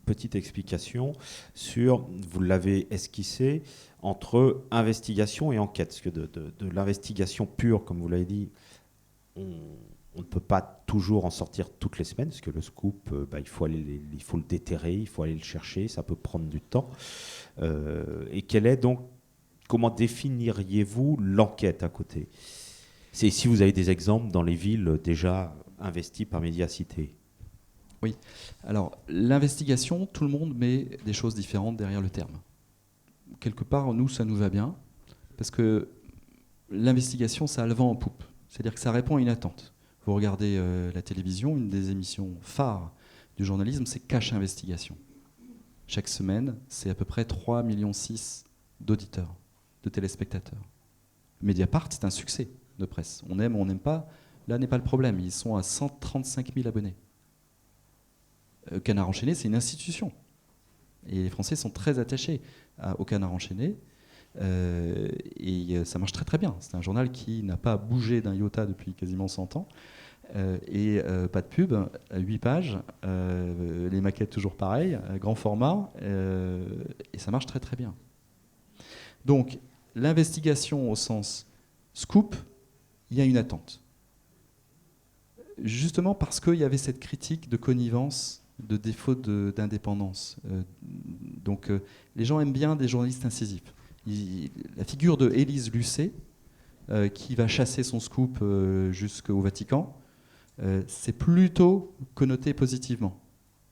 petite explication sur, vous l'avez esquissé, entre investigation et enquête. Parce que de l'investigation pure, comme vous l'avez dit, on ne peut pas toujours en sortir toutes les semaines, parce que le scoop, il faut le déterrer, il faut aller le chercher, ça peut prendre du temps. Et comment définiriez-vous l'enquête à côté ? C'est si vous avez des exemples dans les villes déjà investies par Médiacité. Oui. Alors, l'investigation, tout le monde met des choses différentes derrière le terme. Quelque part, nous, ça nous va bien, parce que l'investigation, ça a le vent en poupe. C'est-à-dire que ça répond à une attente. Vous regardez la télévision, une des émissions phares du journalisme, c'est Cache Investigation. Chaque semaine, c'est à peu près 3,6 millions d'auditeurs, de téléspectateurs. Mediapart, c'est un succès de presse. On aime ou on n'aime pas, là n'est pas le problème. Ils sont à 135 000 abonnés. Canard enchaîné, c'est une institution. Et les Français sont très attachés au Canard enchaîné. Et ça marche très très bien. C'est un journal qui n'a pas bougé d'un iota depuis quasiment 100 ans. Pas de pub, 8 pages, les maquettes toujours pareilles, grand format, et ça marche très très bien. Donc l'investigation au sens scoop, il y a une attente. Justement parce qu'il y avait cette critique de connivence, de défaut d'indépendance. Donc les gens aiment bien des journalistes incisifs. La figure de Élise Lucet, qui va chasser son scoop jusqu'au Vatican, c'est plutôt connoté positivement.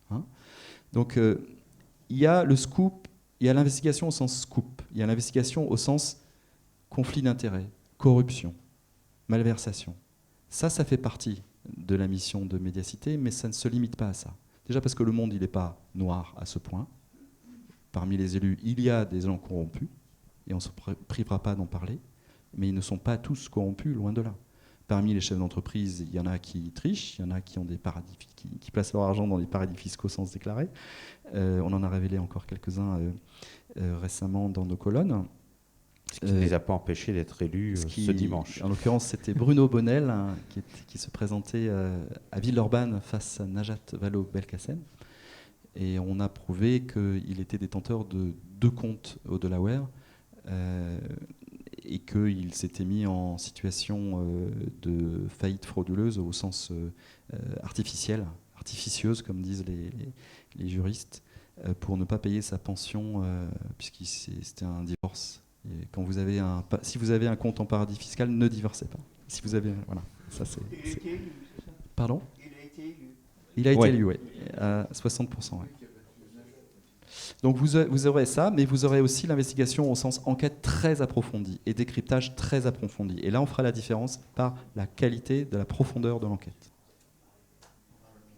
Hein. Donc il y a le scoop, il y a l'investigation au sens scoop, il y a l'investigation au sens conflit d'intérêts, corruption, malversation. Ça fait partie de la mission de Médiacité, mais ça ne se limite pas à ça. Déjà parce que le monde, il n'est pas noir à ce point. Parmi les élus, il y a des gens corrompus, et on ne se privera pas d'en parler, mais ils ne sont pas tous corrompus, loin de là. Parmi les chefs d'entreprise, il y en a qui trichent, il y en a qui ont des paradis, qui placent leur argent dans des paradis fiscaux sans se déclarer. On en a révélé encore quelques-uns récemment dans nos colonnes. Ce qui ne les a pas empêchés d'être élus ce dimanche. En l'occurrence, c'était Bruno Bonnel hein, qui se présentait à Villeurbanne face à Najat Vallaud-Belkacem. Et on a prouvé qu'il était détenteur de 2 comptes au Delaware et qu'il s'était mis en situation de faillite frauduleuse au sens artificiel, artificieuse, comme disent les juristes, pour ne pas payer sa pension, puisque c'était un divorce. Et quand si vous avez un compte en paradis fiscal, ne divorcez pas. Si vous avez, voilà, ça c'est. Il a été élu. Pardon ? Il a été élu. Il a été élu, oui, à 60%. Ouais. Donc vous aurez ça, mais vous aurez aussi l'investigation au sens enquête très approfondie et décryptage très approfondi. Et là, on fera la différence par la qualité de la profondeur de l'enquête.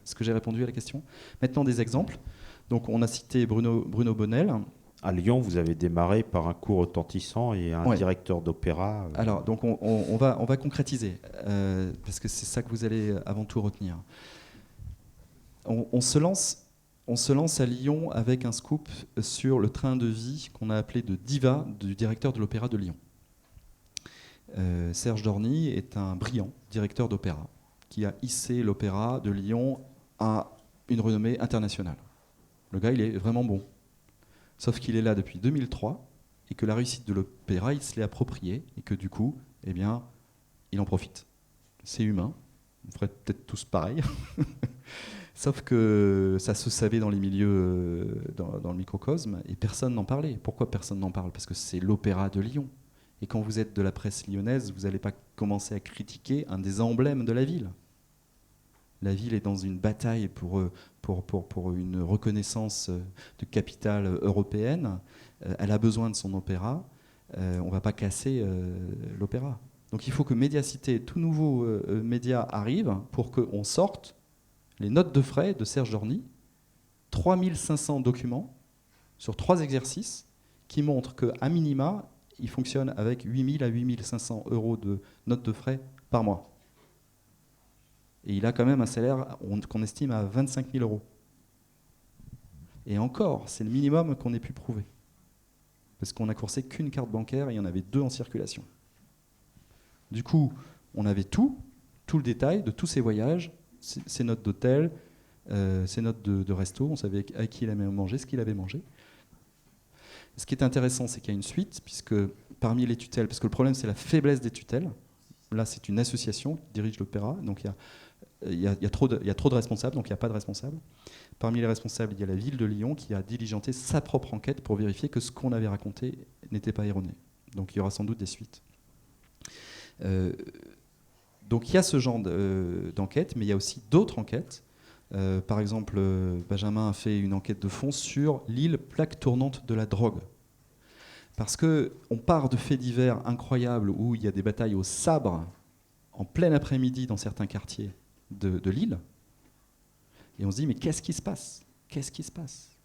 Est-ce que j'ai répondu à la question ? Maintenant, des exemples. Donc, on a cité Bruno Bonnel. À Lyon, vous avez démarré par un cours retentissant et un directeur d'opéra. Alors, donc on va concrétiser, parce que c'est ça que vous allez avant tout retenir. On se lance à Lyon avec un scoop sur le train de vie qu'on a appelé de Diva du directeur de l'Opéra de Lyon. Serge Dorny est un brillant directeur d'opéra qui a hissé l'Opéra de Lyon à une renommée internationale. Le gars, il est vraiment bon. Sauf qu'il est là depuis 2003 et que la réussite de l'opéra, il se l'est appropriée et que du coup, eh bien, il en profite. C'est humain, on ferait peut-être tous pareil. Sauf que ça se savait dans les milieux, dans le microcosme, et personne n'en parlait. Pourquoi personne n'en parle ? Parce que c'est l'Opéra de Lyon. Et quand vous êtes de la presse lyonnaise, vous n'allez pas commencer à critiquer un des emblèmes de la ville. La ville est dans une bataille pour une reconnaissance de capitale européenne. Elle a besoin de son opéra. On ne va pas casser l'opéra. Donc il faut que Médiacité, tout nouveau média, arrive pour qu'on sorte les notes de frais de Serge Dorny, 3500 documents sur 3 exercices qui montrent qu'à minima, il fonctionne avec 8000 à 8500 euros de notes de frais par mois. Et il a quand même un salaire qu'on estime à 25 000 euros. Et encore, c'est le minimum qu'on ait pu prouver. Parce qu'on n'a coursé qu'une carte bancaire et il y en avait 2 en circulation. Du coup, on avait tout le détail de tous ses voyages, ses notes d'hôtel, ses notes de resto, on savait à qui il aimait manger, ce qu'il avait mangé. Ce qui est intéressant, c'est qu'il y a une suite, puisque parmi les tutelles, parce que le problème c'est la faiblesse des tutelles, là c'est une association qui dirige l'opéra, donc il y a trop de responsables, donc il n'y a pas de responsable. Parmi les responsables, il y a la ville de Lyon qui a diligenté sa propre enquête pour vérifier que ce qu'on avait raconté n'était pas erroné. Donc il y aura sans doute des suites. Donc il y a ce genre d'enquête, mais il y a aussi d'autres enquêtes. Par exemple, Benjamin a fait une enquête de fond sur l'île plaque tournante de la drogue. Parce qu'on part de faits divers incroyables où il y a des batailles au sabre en plein après-midi dans certains quartiers de l'île. Et on se dit, mais qu'est-ce qui se passe ? Qu'est-ce qui se passe ?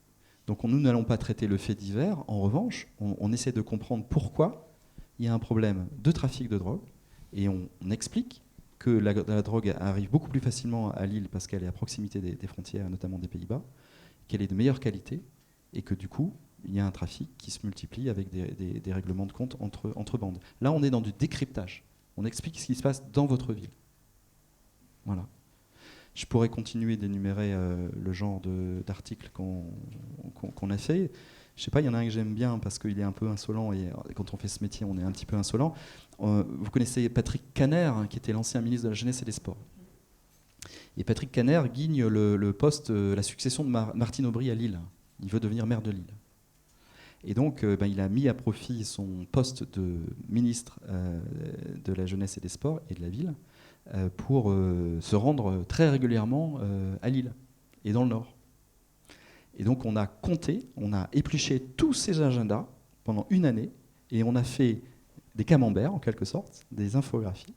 Donc nous n'allons pas traiter le fait divers. En revanche, on essaie de comprendre pourquoi il y a un problème de trafic de drogue. Et on explique que la drogue arrive beaucoup plus facilement à Lille parce qu'elle est à proximité des frontières, notamment des Pays-Bas, qu'elle est de meilleure qualité et que du coup, il y a un trafic qui se multiplie avec des règlements de compte entre bandes. Là, on est dans du décryptage. On explique ce qui se passe dans votre ville. Voilà. Je pourrais continuer d'énumérer le genre d'articles qu'on a fait. Je ne sais pas, il y en a un que j'aime bien parce qu'il est un peu insolent et quand on fait ce métier, on est un petit peu insolent. Vous connaissez Patrick Kanner, hein, qui était l'ancien ministre de la Jeunesse et des Sports. Et Patrick Kanner guigne le poste, la succession de Martine Aubry à Lille. Il veut devenir maire de Lille. Et donc, il a mis à profit son poste de ministre de la Jeunesse et des Sports et de la ville pour se rendre très régulièrement à Lille et dans le Nord. Et donc on a compté, on a épluché tous ces agendas pendant une année et on a fait des camemberts en quelque sorte, des infographies,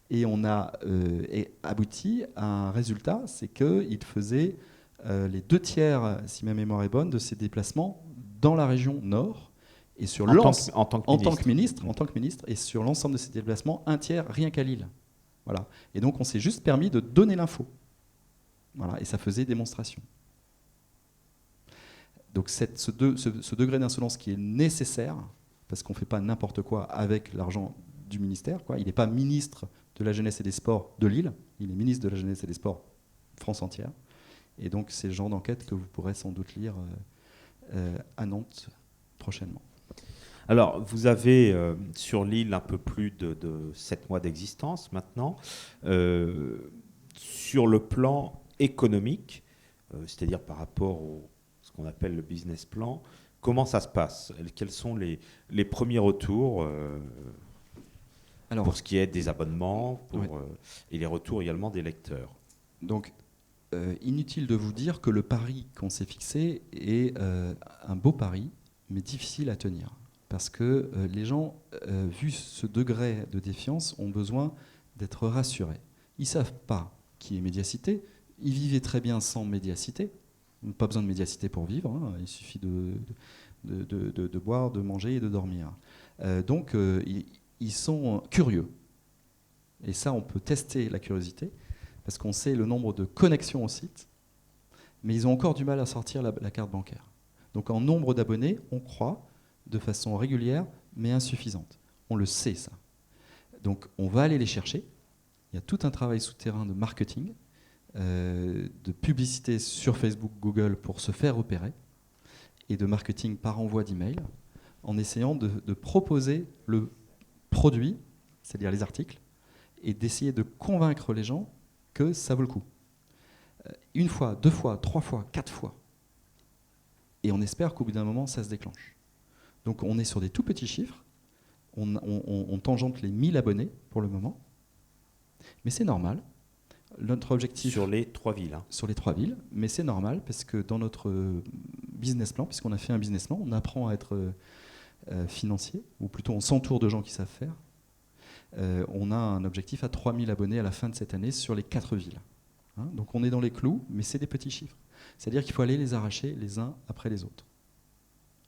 et on a abouti à un résultat, c'est qu'il faisait les 2/3, si ma mémoire est bonne, de ses déplacements dans la région Nord et sur en tant que ministre, et sur l'ensemble de ses déplacements, 1/3 rien qu'à Lille. Voilà. Et donc on s'est juste permis de donner l'info. Voilà. Et ça faisait démonstration. Donc ce degré d'insolence qui est nécessaire, parce qu'on ne fait pas n'importe quoi avec l'argent du ministère, quoi. Il n'est pas ministre de la Jeunesse et des Sports de Lille, il est ministre de la Jeunesse et des Sports France entière. Et donc c'est le genre d'enquête que vous pourrez sans doute lire à Nantes prochainement. Alors, vous avez sur l'île un peu plus de 7 mois d'existence maintenant. Sur le plan économique, c'est-à-dire par rapport à ce qu'on appelle le business plan, comment ça se passe ? Quels sont les premiers retours pour ce qui est des abonnements et les retours également des lecteurs ? Donc, inutile de vous dire que le pari qu'on s'est fixé est un beau pari, mais difficile à tenir. Parce que les gens, vu ce degré de défiance, ont besoin d'être rassurés. Ils ne savent pas qui est médiacité. Ils vivaient très bien sans médiacité. Pas besoin de médiacité pour vivre. Hein. Il suffit de boire, de manger et de dormir. Donc, ils sont curieux. Et ça, on peut tester la curiosité, parce qu'on sait le nombre de connexions au site, mais ils ont encore du mal à sortir la carte bancaire. Donc, en nombre d'abonnés, on croît de façon régulière, mais insuffisante. On le sait, ça. Donc, on va aller les chercher. Il y a tout un travail souterrain de marketing, de publicité sur Facebook, Google pour se faire repérer, et de marketing par envoi d'email, en essayant de proposer le produit, c'est-à-dire les articles, et d'essayer de convaincre les gens que ça vaut le coup. Une fois, 2 fois, 3 fois, 4 fois. Et on espère qu'au bout d'un moment, ça se déclenche. Donc on est sur des tout petits chiffres, on tangente les 1000 abonnés pour le moment, mais c'est normal. Notre objectif... Sur les 3 villes. Hein. Sur les 3 villes, mais c'est normal, parce que dans notre business plan, puisqu'on a fait un business plan, on apprend à être financier, ou plutôt on s'entoure de gens qui savent faire. On a un objectif à 3000 abonnés à la fin de cette année sur les 4 villes. Hein, donc on est dans les clous, mais c'est des petits chiffres. C'est-à-dire qu'il faut aller les arracher les uns après les autres.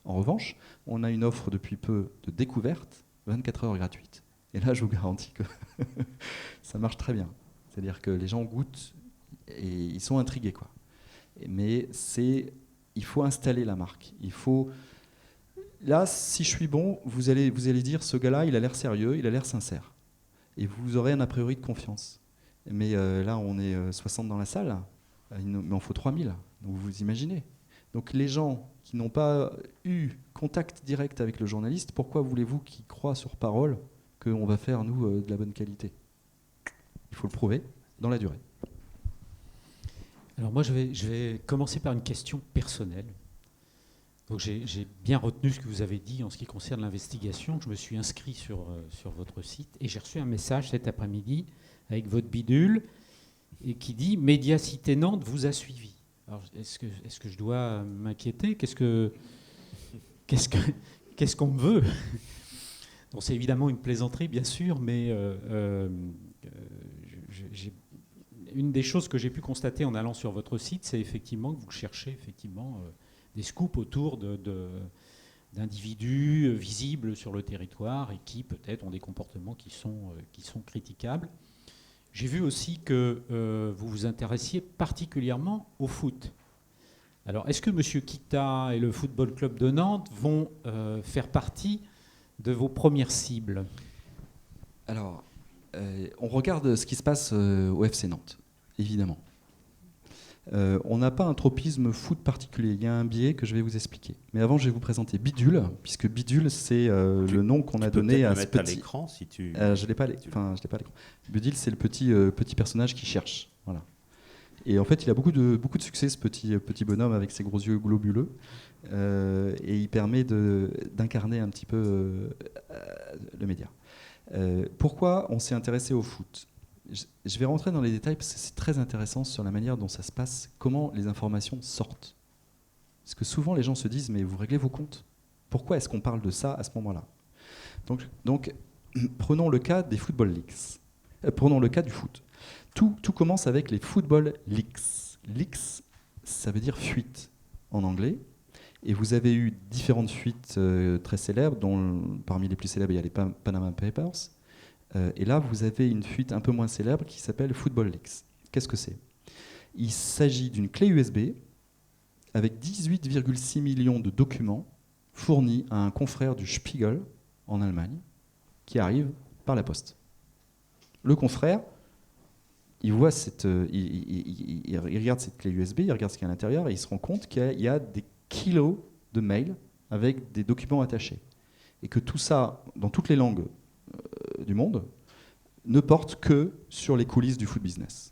En revanche, on a une offre depuis peu de découverte, 24 heures gratuites. Et là, je vous garantis que ça marche très bien. C'est-à-dire que les gens goûtent et ils sont intrigués, quoi. Mais il faut installer la marque. Il faut... Là, si je suis bon, vous allez dire, ce gars-là, il a l'air sérieux, il a l'air sincère. Et vous aurez un a priori de confiance. Mais là, on est 60 dans la salle, mais il en faut 3000. Donc vous imaginez. Donc les gens qui n'ont pas eu contact direct avec le journaliste, pourquoi voulez-vous qu'ils croient sur parole qu'on va faire, nous, de la bonne qualité ? Il faut le prouver dans la durée. Alors moi, je vais commencer par une question personnelle. Donc j'ai bien retenu ce que vous avez dit en ce qui concerne l'investigation. Je me suis inscrit sur votre site et j'ai reçu un message cet après-midi avec votre bidule et qui dit « Médiacité Nantes vous a suivi ». Alors, est-ce que je dois m'inquiéter ? Qu'est-ce qu'on me veut ? Donc, c'est évidemment une plaisanterie, bien sûr, mais une des choses que j'ai pu constater en allant sur votre site, c'est effectivement que vous cherchez effectivement des scoops autour d'individus visibles sur le territoire et qui peut-être ont des comportements qui sont critiquables. J'ai vu aussi que vous vous intéressiez particulièrement au foot. Alors, est-ce que M. Kita et le Football Club de Nantes vont faire partie de vos premières cibles ? Alors, on regarde ce qui se passe au FC Nantes, évidemment. On n'a pas un tropisme foot particulier. Il y a un biais que je vais vous expliquer. Mais avant, je vais vous présenter Bidule, puisque Bidule, c'est le nom qu'on a donné à ce petit... à l'écran si tu... je l'ai pas à l'écran. Bidule, c'est le petit personnage qui cherche. Voilà. Et en fait, il a beaucoup de succès, ce petit bonhomme avec ses gros yeux globuleux. Et il permet d'incarner un petit peu le média. Pourquoi on s'est intéressé au foot ? Je vais rentrer dans les détails parce que c'est très intéressant sur la manière dont ça se passe, comment les informations sortent. Parce que souvent les gens se disent « mais vous réglez vos comptes. Pourquoi est-ce qu'on parle de ça à ce moment-là ?» Donc, prenons le cas des Football Leaks. Prenons le cas du foot. Tout commence avec les Football Leaks. Leaks, ça veut dire fuite en anglais. Et vous avez eu différentes fuites très célèbres, dont parmi les plus célèbres, il y a les Panama Papers. Et là, vous avez une fuite un peu moins célèbre qui s'appelle Football Leaks. Qu'est-ce que c'est ? Il s'agit d'une clé USB avec 18,6 millions de documents fournis à un confrère du Spiegel en Allemagne qui arrive par la poste. Le confrère, il voit il regarde cette clé USB, il regarde ce qu'il y a à l'intérieur et il se rend compte qu'il y a des kilos de mails avec des documents attachés. Et que tout ça, dans toutes les langues du monde, ne porte que sur les coulisses du foot business.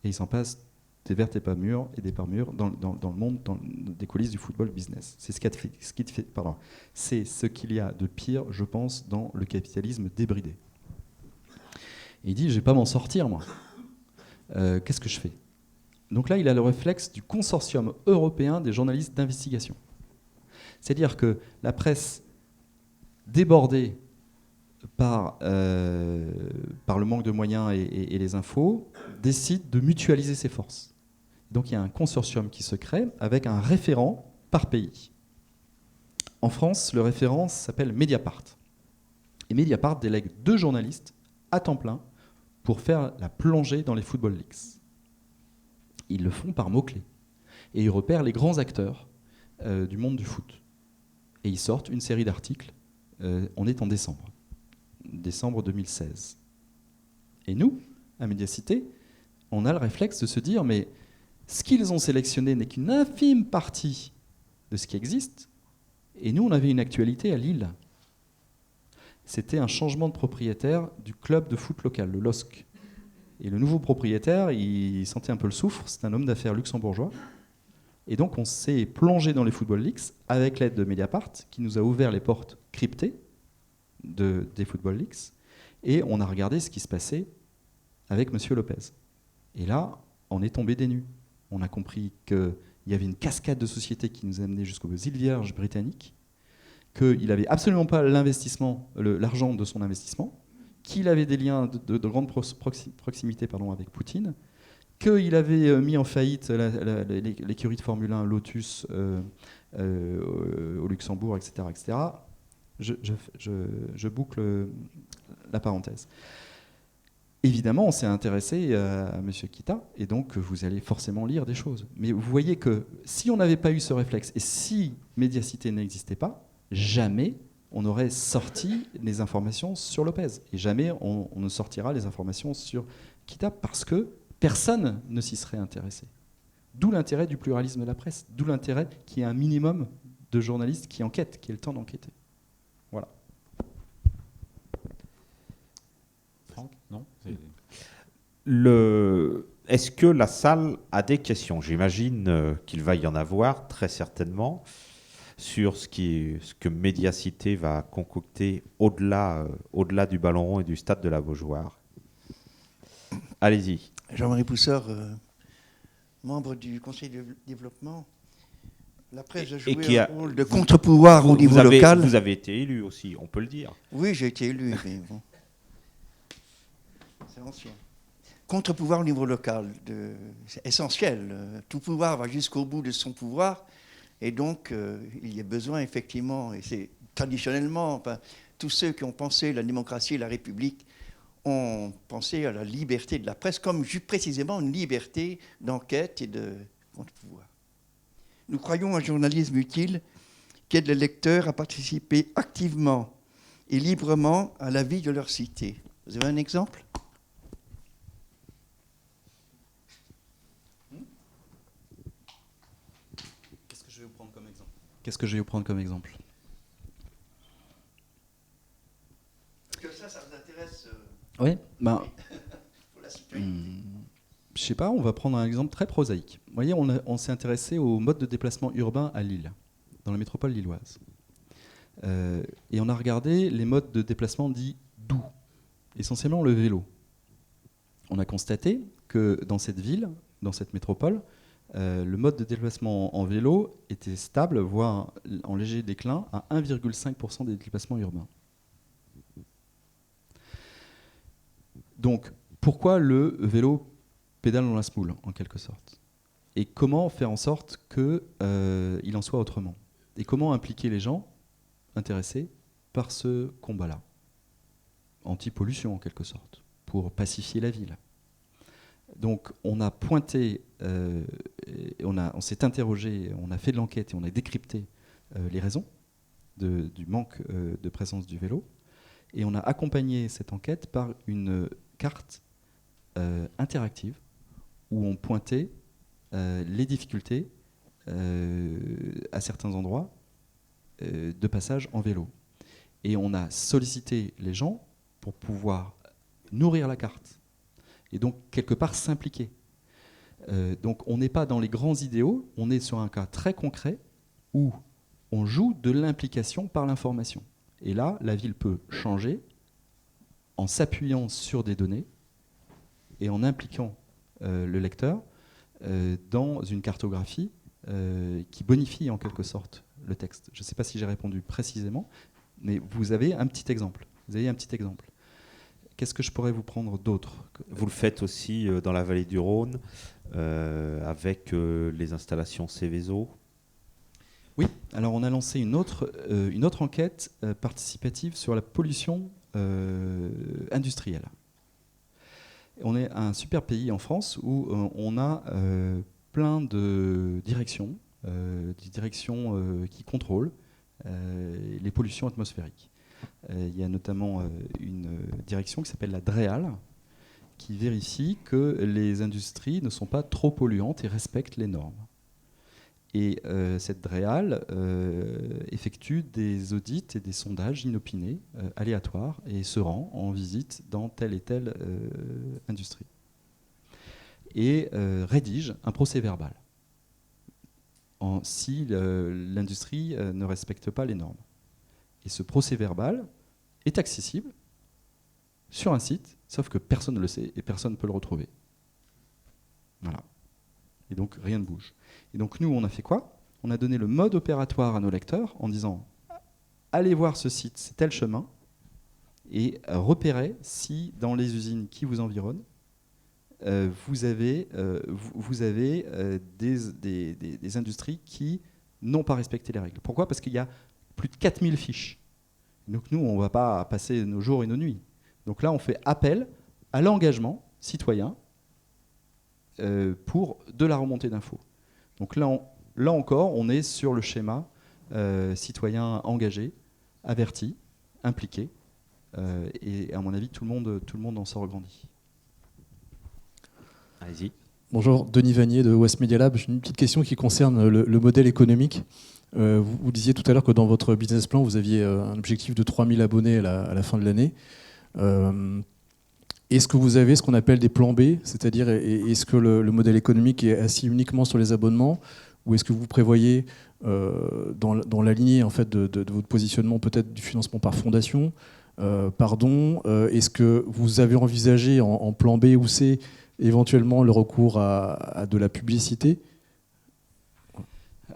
Et il s'en passe des vertes et pas mûres et des pas mûres dans le monde des coulisses du football business. C'est c'est ce qu'il y a de pire, je pense, dans le capitalisme débridé. Et il dit, je vais pas m'en sortir, moi. Qu'est-ce que je fais ? Donc là, il a le réflexe du consortium européen des journalistes d'investigation. C'est-à-dire que la presse débordée par le manque de moyens et les infos, décide de mutualiser ses forces. Donc il y a un consortium qui se crée avec un référent par pays. En France, le référent s'appelle Mediapart. Et Mediapart délègue 2 journalistes à temps plein pour faire la plongée dans les Football Leaks. Ils le font par mots-clés. Et ils repèrent les grands acteurs du monde du foot. Et ils sortent une série d'articles. On est en décembre 2016. Et nous, à Médiacité, on a le réflexe de se dire, mais ce qu'ils ont sélectionné n'est qu'une infime partie de ce qui existe. Et nous, on avait une actualité à Lille. C'était un changement de propriétaire du club de foot local, le LOSC. Et le nouveau propriétaire, il sentait un peu le soufre, c'est un homme d'affaires luxembourgeois. Et donc on s'est plongé dans les Football Leaks avec l'aide de Mediapart, qui nous a ouvert les portes cryptées des Football Leaks, et on a regardé ce qui se passait avec M. Lopez. Et là, on est tombé des nues. On a compris qu'il y avait une cascade de sociétés qui nous amenait jusqu'aux îles Vierges britanniques, qu'il n'avait absolument pas l'argent de son investissement, qu'il avait des liens de grande proximité avec Poutine, qu'il avait mis en faillite l'écurie de Formule 1 Lotus au Luxembourg, etc. etc. Je boucle la parenthèse. Évidemment, on s'est intéressé à M. Kita, et donc vous allez forcément lire des choses. Mais vous voyez que si on n'avait pas eu ce réflexe, et si Médiacité n'existait pas, jamais on aurait sorti les informations sur Lopez. Et jamais on ne sortira les informations sur Kita, parce que personne ne s'y serait intéressé. D'où l'intérêt du pluralisme de la presse, d'où l'intérêt qu'il y ait un minimum de journalistes qui enquêtent, qui aient le temps d'enquêter. Voilà. Franck, non ? Est-ce que la salle a des questions ? J'imagine qu'il va y en avoir, très certainement. sur ce que Médiacité va concocter au-delà du ballon rond et du stade de la Beaujoire. Allez-y. Jean-Marie Pousseur, membre du Conseil de développement. La presse a joué un rôle de contre-pouvoir au niveau local. Vous avez été élu aussi, on peut le dire. Oui, j'ai été élu, mais bon. C'est ancien. Contre-pouvoir au niveau local, c'est essentiel. Tout pouvoir va jusqu'au bout de son pouvoir. Et donc, il y a besoin, effectivement, et c'est traditionnellement, tous ceux qui ont pensé la démocratie et la République ont pensé à la liberté de la presse, comme précisément une liberté d'enquête et de contre-pouvoir. Nous croyons à un journalisme utile qui aide les lecteurs à participer activement et librement à la vie de leur cité. Vous avez un exemple ? Qu'est-ce que je vais vous prendre comme exemple ? Parce que ça vous intéresse. Oui, Pour la citoyenneté. Je sais pas, on va prendre un exemple très prosaïque. Vous voyez, on s'est intéressé au mode de déplacement urbain à Lille, dans la métropole lilloise. Et on a regardé les modes de déplacement dits doux, essentiellement le vélo. On a constaté que dans cette ville, dans cette métropole, le mode de déplacement en vélo était stable, voire en léger déclin, à 1,5% des déplacements urbains. Donc, pourquoi le vélo pédale dans la semoule, en quelque sorte? Et comment faire en sorte qu'il en soit autrement? Et comment impliquer les gens intéressés par ce combat-là? Anti-pollution, en quelque sorte, pour pacifier la ville. Donc, on a pointé, on s'est interrogé, on a fait de l'enquête et on a décrypté les raisons du manque de présence du vélo. Et on a accompagné cette enquête par une carte interactive où on pointait les difficultés à certains endroits de passage en vélo. Et on a sollicité les gens pour pouvoir nourrir la carte et donc quelque part s'impliquer. Donc on n'est pas dans les grands idéaux, on est sur un cas très concret où on joue de l'implication par l'information. Et là, la ville peut changer en s'appuyant sur des données et en impliquant le lecteur dans une cartographie qui bonifie en quelque sorte le texte. Je ne sais pas si j'ai répondu précisément, mais vous avez un petit exemple. Qu'est-ce que je pourrais vous prendre d'autre? Vous le faites aussi dans la vallée du Rhône avec les installations Céveso. Oui, alors on a lancé une autre enquête participative sur la pollution industrielle. On est un super pays en France où on a plein de directions, qui contrôlent les pollutions atmosphériques. Il y a notamment une direction qui s'appelle la DREAL, qui vérifie que les industries ne sont pas trop polluantes et respectent les normes. Et cette DREAL effectue des audits et des sondages inopinés, aléatoires, et se rend en visite dans telle et telle industrie. Et rédige un procès-verbal si l'industrie ne respecte pas les normes. Et ce procès-verbal est accessible sur un site, sauf que personne ne le sait et personne ne peut le retrouver. Voilà. Et donc rien ne bouge. Et donc nous, on a fait quoi? On a donné le mode opératoire à nos lecteurs en disant allez voir ce site, c'est tel chemin, et repérez si dans les usines qui vous environnent, vous avez des industries qui n'ont pas respecté les règles. Pourquoi? Parce qu'il y a plus de 4000 fiches. Donc nous, on ne va pas passer nos jours et nos nuits. Donc là, on fait appel à l'engagement citoyen pour de la remontée d'infos. Donc là encore, on est sur le schéma citoyen engagé, averti, impliqué. Et à mon avis, tout le monde en sort grandi. Allez-y. Bonjour, Denis Vanier de West Media Lab. J'ai une petite question qui concerne le modèle économique. Vous disiez tout à l'heure que dans votre business plan, vous aviez un objectif de 3000 abonnés à la fin de l'année. Est-ce que vous avez ce qu'on appelle des plans B, c'est-à-dire est-ce que le modèle économique est assis uniquement sur les abonnements, ou est-ce que vous prévoyez dans la lignée en fait, de votre positionnement peut-être du financement par fondation, par don. Est-ce que vous avez envisagé en plan B ou C éventuellement le recours à de la publicité?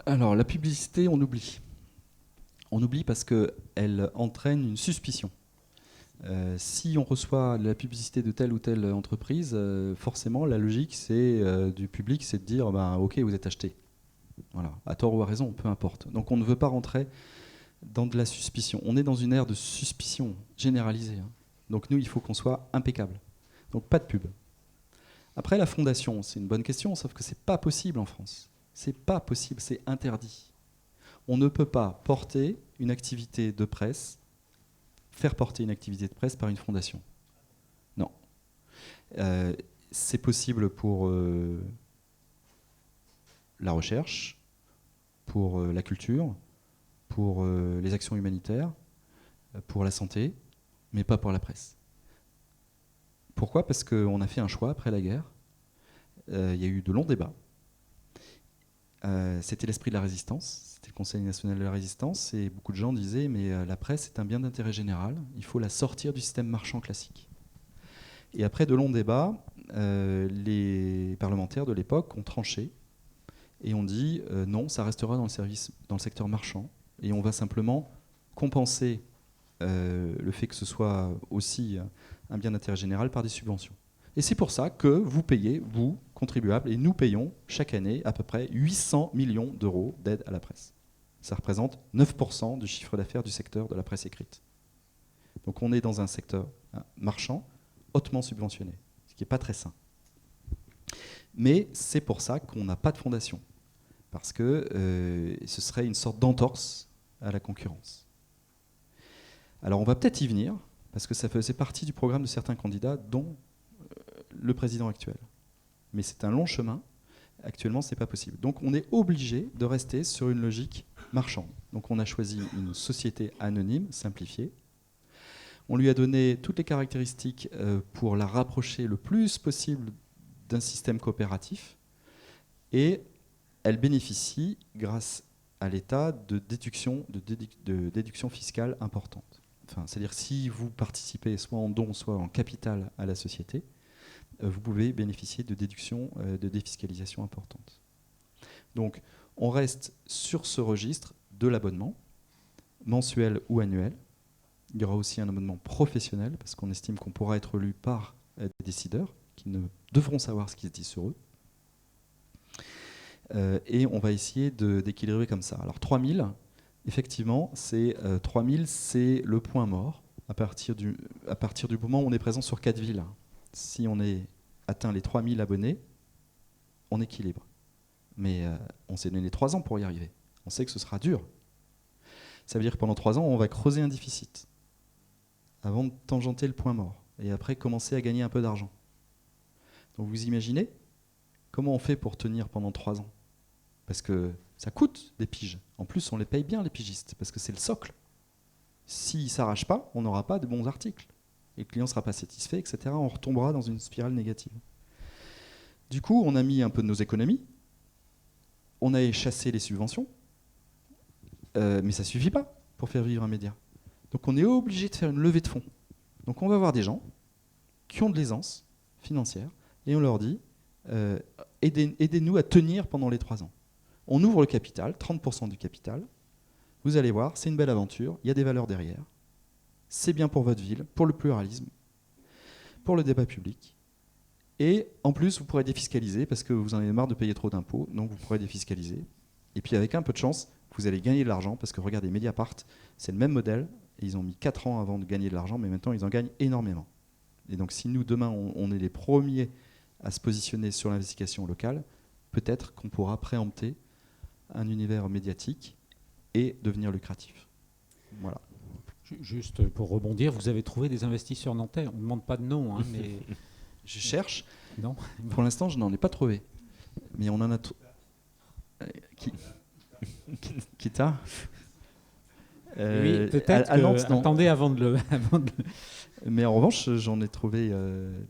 Alors, la publicité, on oublie. On oublie parce qu'elle entraîne une suspicion. Si on reçoit de la publicité de telle ou telle entreprise, forcément, la logique du public, c'est de dire ok, vous êtes acheté. Voilà, à tort ou à raison, peu importe. Donc on ne veut pas rentrer dans de la suspicion. On est dans une ère de suspicion généralisée. Donc nous, il faut qu'on soit impeccable. Donc pas de pub. Après, la fondation, c'est une bonne question, sauf que c'est pas possible en France. C'est pas possible, c'est interdit. On ne peut pas porter une activité de presse, faire porter une activité de presse par une fondation. Non. C'est possible pour la recherche, pour la culture, pour les actions humanitaires, pour la santé, mais pas pour la presse. Pourquoi ? Parce qu'on a fait un choix après la guerre. Il y a eu de longs débats. C'était l'esprit de la résistance, c'était le Conseil national de la résistance, et beaucoup de gens disaient mais la presse est un bien d'intérêt général, il faut la sortir du système marchand classique. Et après de longs débats, les parlementaires de l'époque ont tranché et ont dit non, ça restera dans le secteur marchand, et on va simplement compenser le fait que ce soit aussi un bien d'intérêt général par des subventions. Et c'est pour ça que vous payez, vous, contribuables, et nous payons chaque année à peu près 800 millions d'euros d'aide à la presse. Ça représente 9% du chiffre d'affaires du secteur de la presse écrite. Donc on est dans un secteur marchand hautement subventionné, ce qui n'est pas très sain. Mais c'est pour ça qu'on n'a pas de fondation, parce que ce serait une sorte d'entorse à la concurrence. Alors on va peut-être y venir, parce que ça faisait partie du programme de certains candidats, dont le président actuel. Mais c'est un long chemin. Actuellement, ce n'est pas possible. Donc on est obligé de rester sur une logique marchande. Donc on a choisi une société anonyme, simplifiée. On lui a donné toutes les caractéristiques pour la rapprocher le plus possible d'un système coopératif. Et elle bénéficie, grâce à l'État, de déductions fiscales importantes. Enfin, c'est-à-dire si vous participez soit en don, soit en capital à la société, vous pouvez bénéficier de déductions de défiscalisation importantes. Donc, on reste sur ce registre de l'abonnement, mensuel ou annuel. Il y aura aussi un abonnement professionnel, parce qu'on estime qu'on pourra être lu par des décideurs qui devront savoir ce qui se dit sur eux. Et on va essayer d'équilibrer comme ça. Alors, 3000, effectivement, 3000, c'est le point mort à partir du moment où on est présent sur 4 villes. Si on atteint les 3000 abonnés, on équilibre. Mais on s'est donné 3 ans pour y arriver. On sait que ce sera dur. Ça veut dire que pendant 3 ans, on va creuser un déficit avant de tangenter le point mort. Et après, commencer à gagner un peu d'argent. Donc vous imaginez comment on fait pour tenir pendant 3 ans ? Parce que ça coûte des piges. En plus, on les paye bien, les pigistes, parce que c'est le socle. S'ils ne s'arrachent pas, on n'aura pas de bons articles. Et le client ne sera pas satisfait, etc. On retombera dans une spirale négative. Du coup, on a mis un peu de nos économies. On a chassé les subventions. Mais ça ne suffit pas pour faire vivre un média. Donc on est obligé de faire une levée de fonds. Donc on va voir des gens qui ont de l'aisance financière et on leur dit aidez-nous à tenir pendant les 3 ans. On ouvre le capital, 30% du capital. Vous allez voir, c'est une belle aventure, il y a des valeurs derrière. C'est bien pour votre ville, pour le pluralisme, pour le débat public. Et en plus, vous pourrez défiscaliser parce que vous en avez marre de payer trop d'impôts, donc vous pourrez défiscaliser. Et puis avec un peu de chance, vous allez gagner de l'argent parce que regardez, Mediapart, c'est le même modèle. Et ils ont mis 4 ans avant de gagner de l'argent, mais maintenant ils en gagnent énormément. Et donc si nous, demain, on est les premiers à se positionner sur l'investigation locale, peut-être qu'on pourra préempter un univers médiatique et devenir lucratif. Voilà. Juste pour rebondir, vous avez trouvé des investisseurs nantais. On ne demande pas de nom, hein, mais... Je cherche. Non. Pour l'instant, je n'en ai pas trouvé. Mais on en a... Qui t'a Oui, peut-être à Nantes, non. Attendez avant de le... Mais en revanche, j'en ai trouvé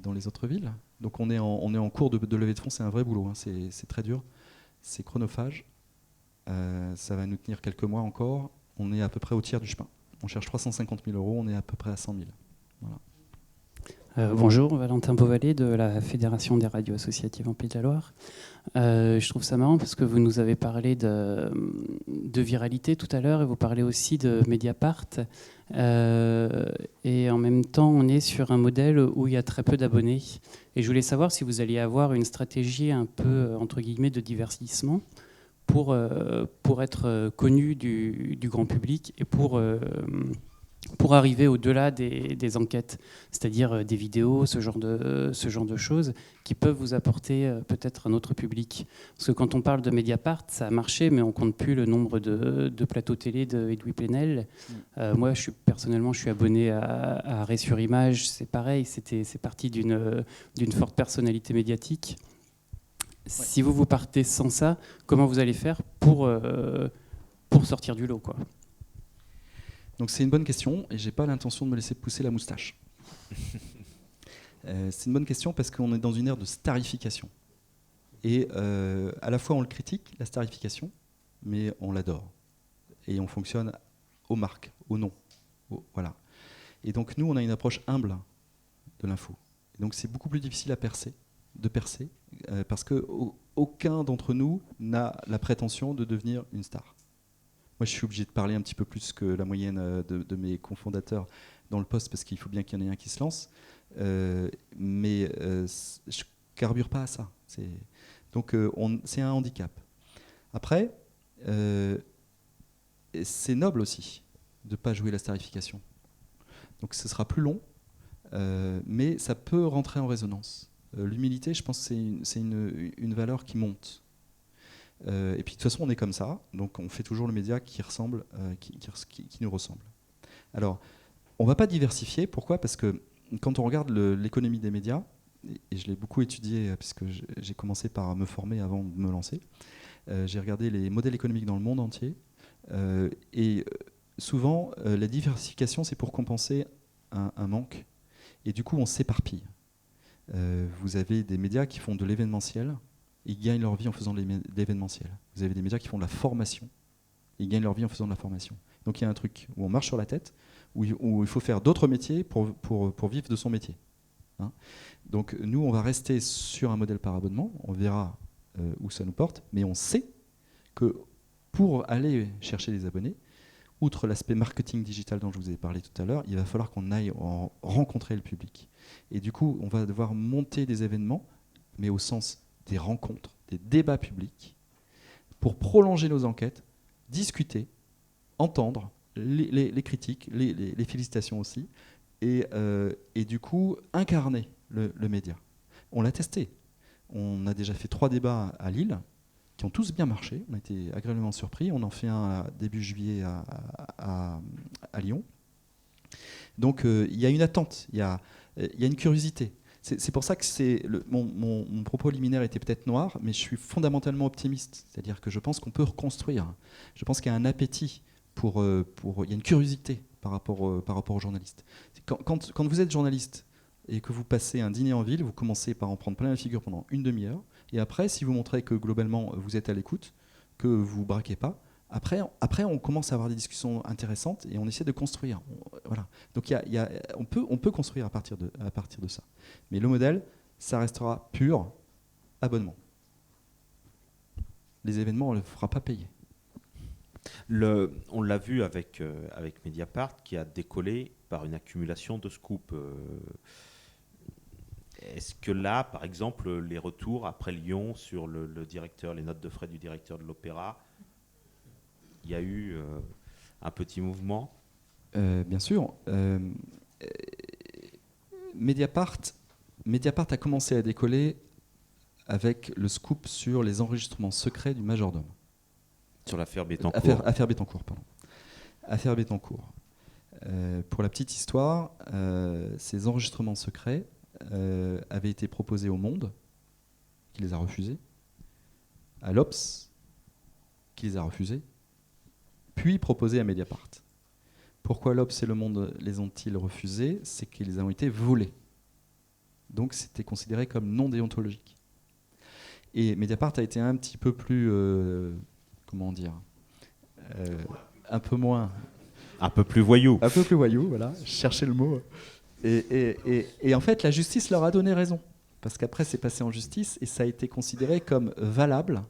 dans les autres villes. Donc on est en cours de levée de fonds, c'est un vrai boulot, hein. C'est très dur, c'est chronophage. Ça va nous tenir quelques mois encore. On est à peu près au tiers du chemin. On cherche 350 000 €, on est à peu près à 100 000. Voilà. Bonjour, Valentin Beauvalet de la Fédération des radios associatives en Pays de la Loire. Je trouve ça marrant parce que vous nous avez parlé de viralité tout à l'heure et vous parlez aussi de Mediapart. Et en même temps, on est sur un modèle où il y a très peu d'abonnés. Et je voulais savoir si vous alliez avoir une stratégie un peu, entre guillemets, de divertissement pour être connu du grand public et pour arriver au-delà des enquêtes, c'est-à-dire des vidéos, ce genre de choses qui peuvent vous apporter peut-être un autre public. Parce que quand on parle de Mediapart, ça a marché, mais on compte plus le nombre de plateaux télé d'Edoui Plenel. Moi, personnellement, je suis abonné à Arrêt sur Image, c'est pareil, c'est parti d'une forte personnalité médiatique. Si vous partez sans ça, comment vous allez faire pour sortir du lot, quoi ? Donc c'est une bonne question et j'ai pas l'intention de me laisser pousser la moustache. C'est une bonne question parce qu'on est dans une ère de starification. Et à la fois on le critique, la starification, mais on l'adore. Et on fonctionne aux marques, aux noms. Voilà. Et donc nous on a une approche humble de l'info. Et donc c'est beaucoup plus difficile de percer, parce que aucun d'entre nous n'a la prétention de devenir une star. Moi, je suis obligé de parler un petit peu plus que la moyenne de mes cofondateurs dans le poste parce qu'il faut bien qu'il y en ait un qui se lance. Mais je carbure pas à ça. Donc, c'est un handicap. Après, c'est noble aussi de ne pas jouer la starification. Donc, ce sera plus long, mais ça peut rentrer en résonance. L'humilité, je pense que c'est une valeur qui monte. Et puis de toute façon on est comme ça, donc on fait toujours le média qui ressemble, qui nous ressemble. Alors on ne va pas diversifier, pourquoi ? Parce que quand on regarde l'économie des médias, et je l'ai beaucoup étudié puisque j'ai commencé par me former avant de me lancer, j'ai regardé les modèles économiques dans le monde entier, et souvent la diversification c'est pour compenser un manque, et du coup on s'éparpille. Vous avez des médias qui font de l'événementiel, ils gagnent leur vie en faisant de l'événementiel. Vous avez des médias qui font de la formation, ils gagnent leur vie en faisant de la formation. Donc il y a un truc où on marche sur la tête, où il faut faire d'autres métiers pour vivre de son métier. Hein. Donc nous, on va rester sur un modèle par abonnement, on verra où ça nous porte, mais on sait que pour aller chercher des abonnés, outre l'aspect marketing digital dont je vous ai parlé tout à l'heure, il va falloir qu'on aille rencontrer le public. Et du coup, on va devoir monter des événements, mais au sens des rencontres, des débats publics, pour prolonger nos enquêtes, discuter, entendre les critiques, les félicitations aussi, et du coup incarner le média. On l'a testé. On a déjà fait 3 débats à Lille, qui ont tous bien marché. On a été agréablement surpris. On en fait un début juillet à Lyon. Donc il y a une attente, il y a une curiosité. C'est pour ça que mon propos liminaire était peut-être noir, mais je suis fondamentalement optimiste. C'est-à-dire que je pense qu'on peut reconstruire. Je pense qu'il y a un appétit il y a une curiosité par rapport aux journalistes. Quand vous êtes journaliste et que vous passez un dîner en ville, vous commencez par en prendre plein la figure pendant une demi-heure. Et après, si vous montrez que globalement vous êtes à l'écoute, que vous ne braquez pas, après, on commence à avoir des discussions intéressantes et on essaie de construire. Voilà. Donc on peut construire à partir de ça. Mais le modèle, ça restera pur abonnement. Les événements, on ne le fera pas payer. On l'a vu avec Mediapart qui a décollé par une accumulation de scoops. Est-ce que là, par exemple, les retours après Lyon sur les notes de frais du directeur de l'Opéra, il y a eu un petit mouvement ? Bien sûr. Mediapart a commencé à décoller avec le scoop sur les enregistrements secrets du majordome. Sur l'affaire Bettencourt. Affaire Bettencourt, pardon. Affaire Bettencourt. Pour la petite histoire, ces enregistrements secrets avaient été proposés au Monde, qui les a refusés, à l'Obs, qui les a refusés, puis proposés à Mediapart. Pourquoi l'Obs et le Monde les ont-ils refusés ? C'est qu'ils ont été volés. Donc c'était considéré comme non déontologique. Et Mediapart a été un petit peu plus comment dire, un peu moins, Un peu plus voyou. un peu plus voyou, voilà, je cherchais le mot. Et en fait, la justice leur a donné raison. Parce qu'après, c'est passé en justice et ça a été considéré comme valable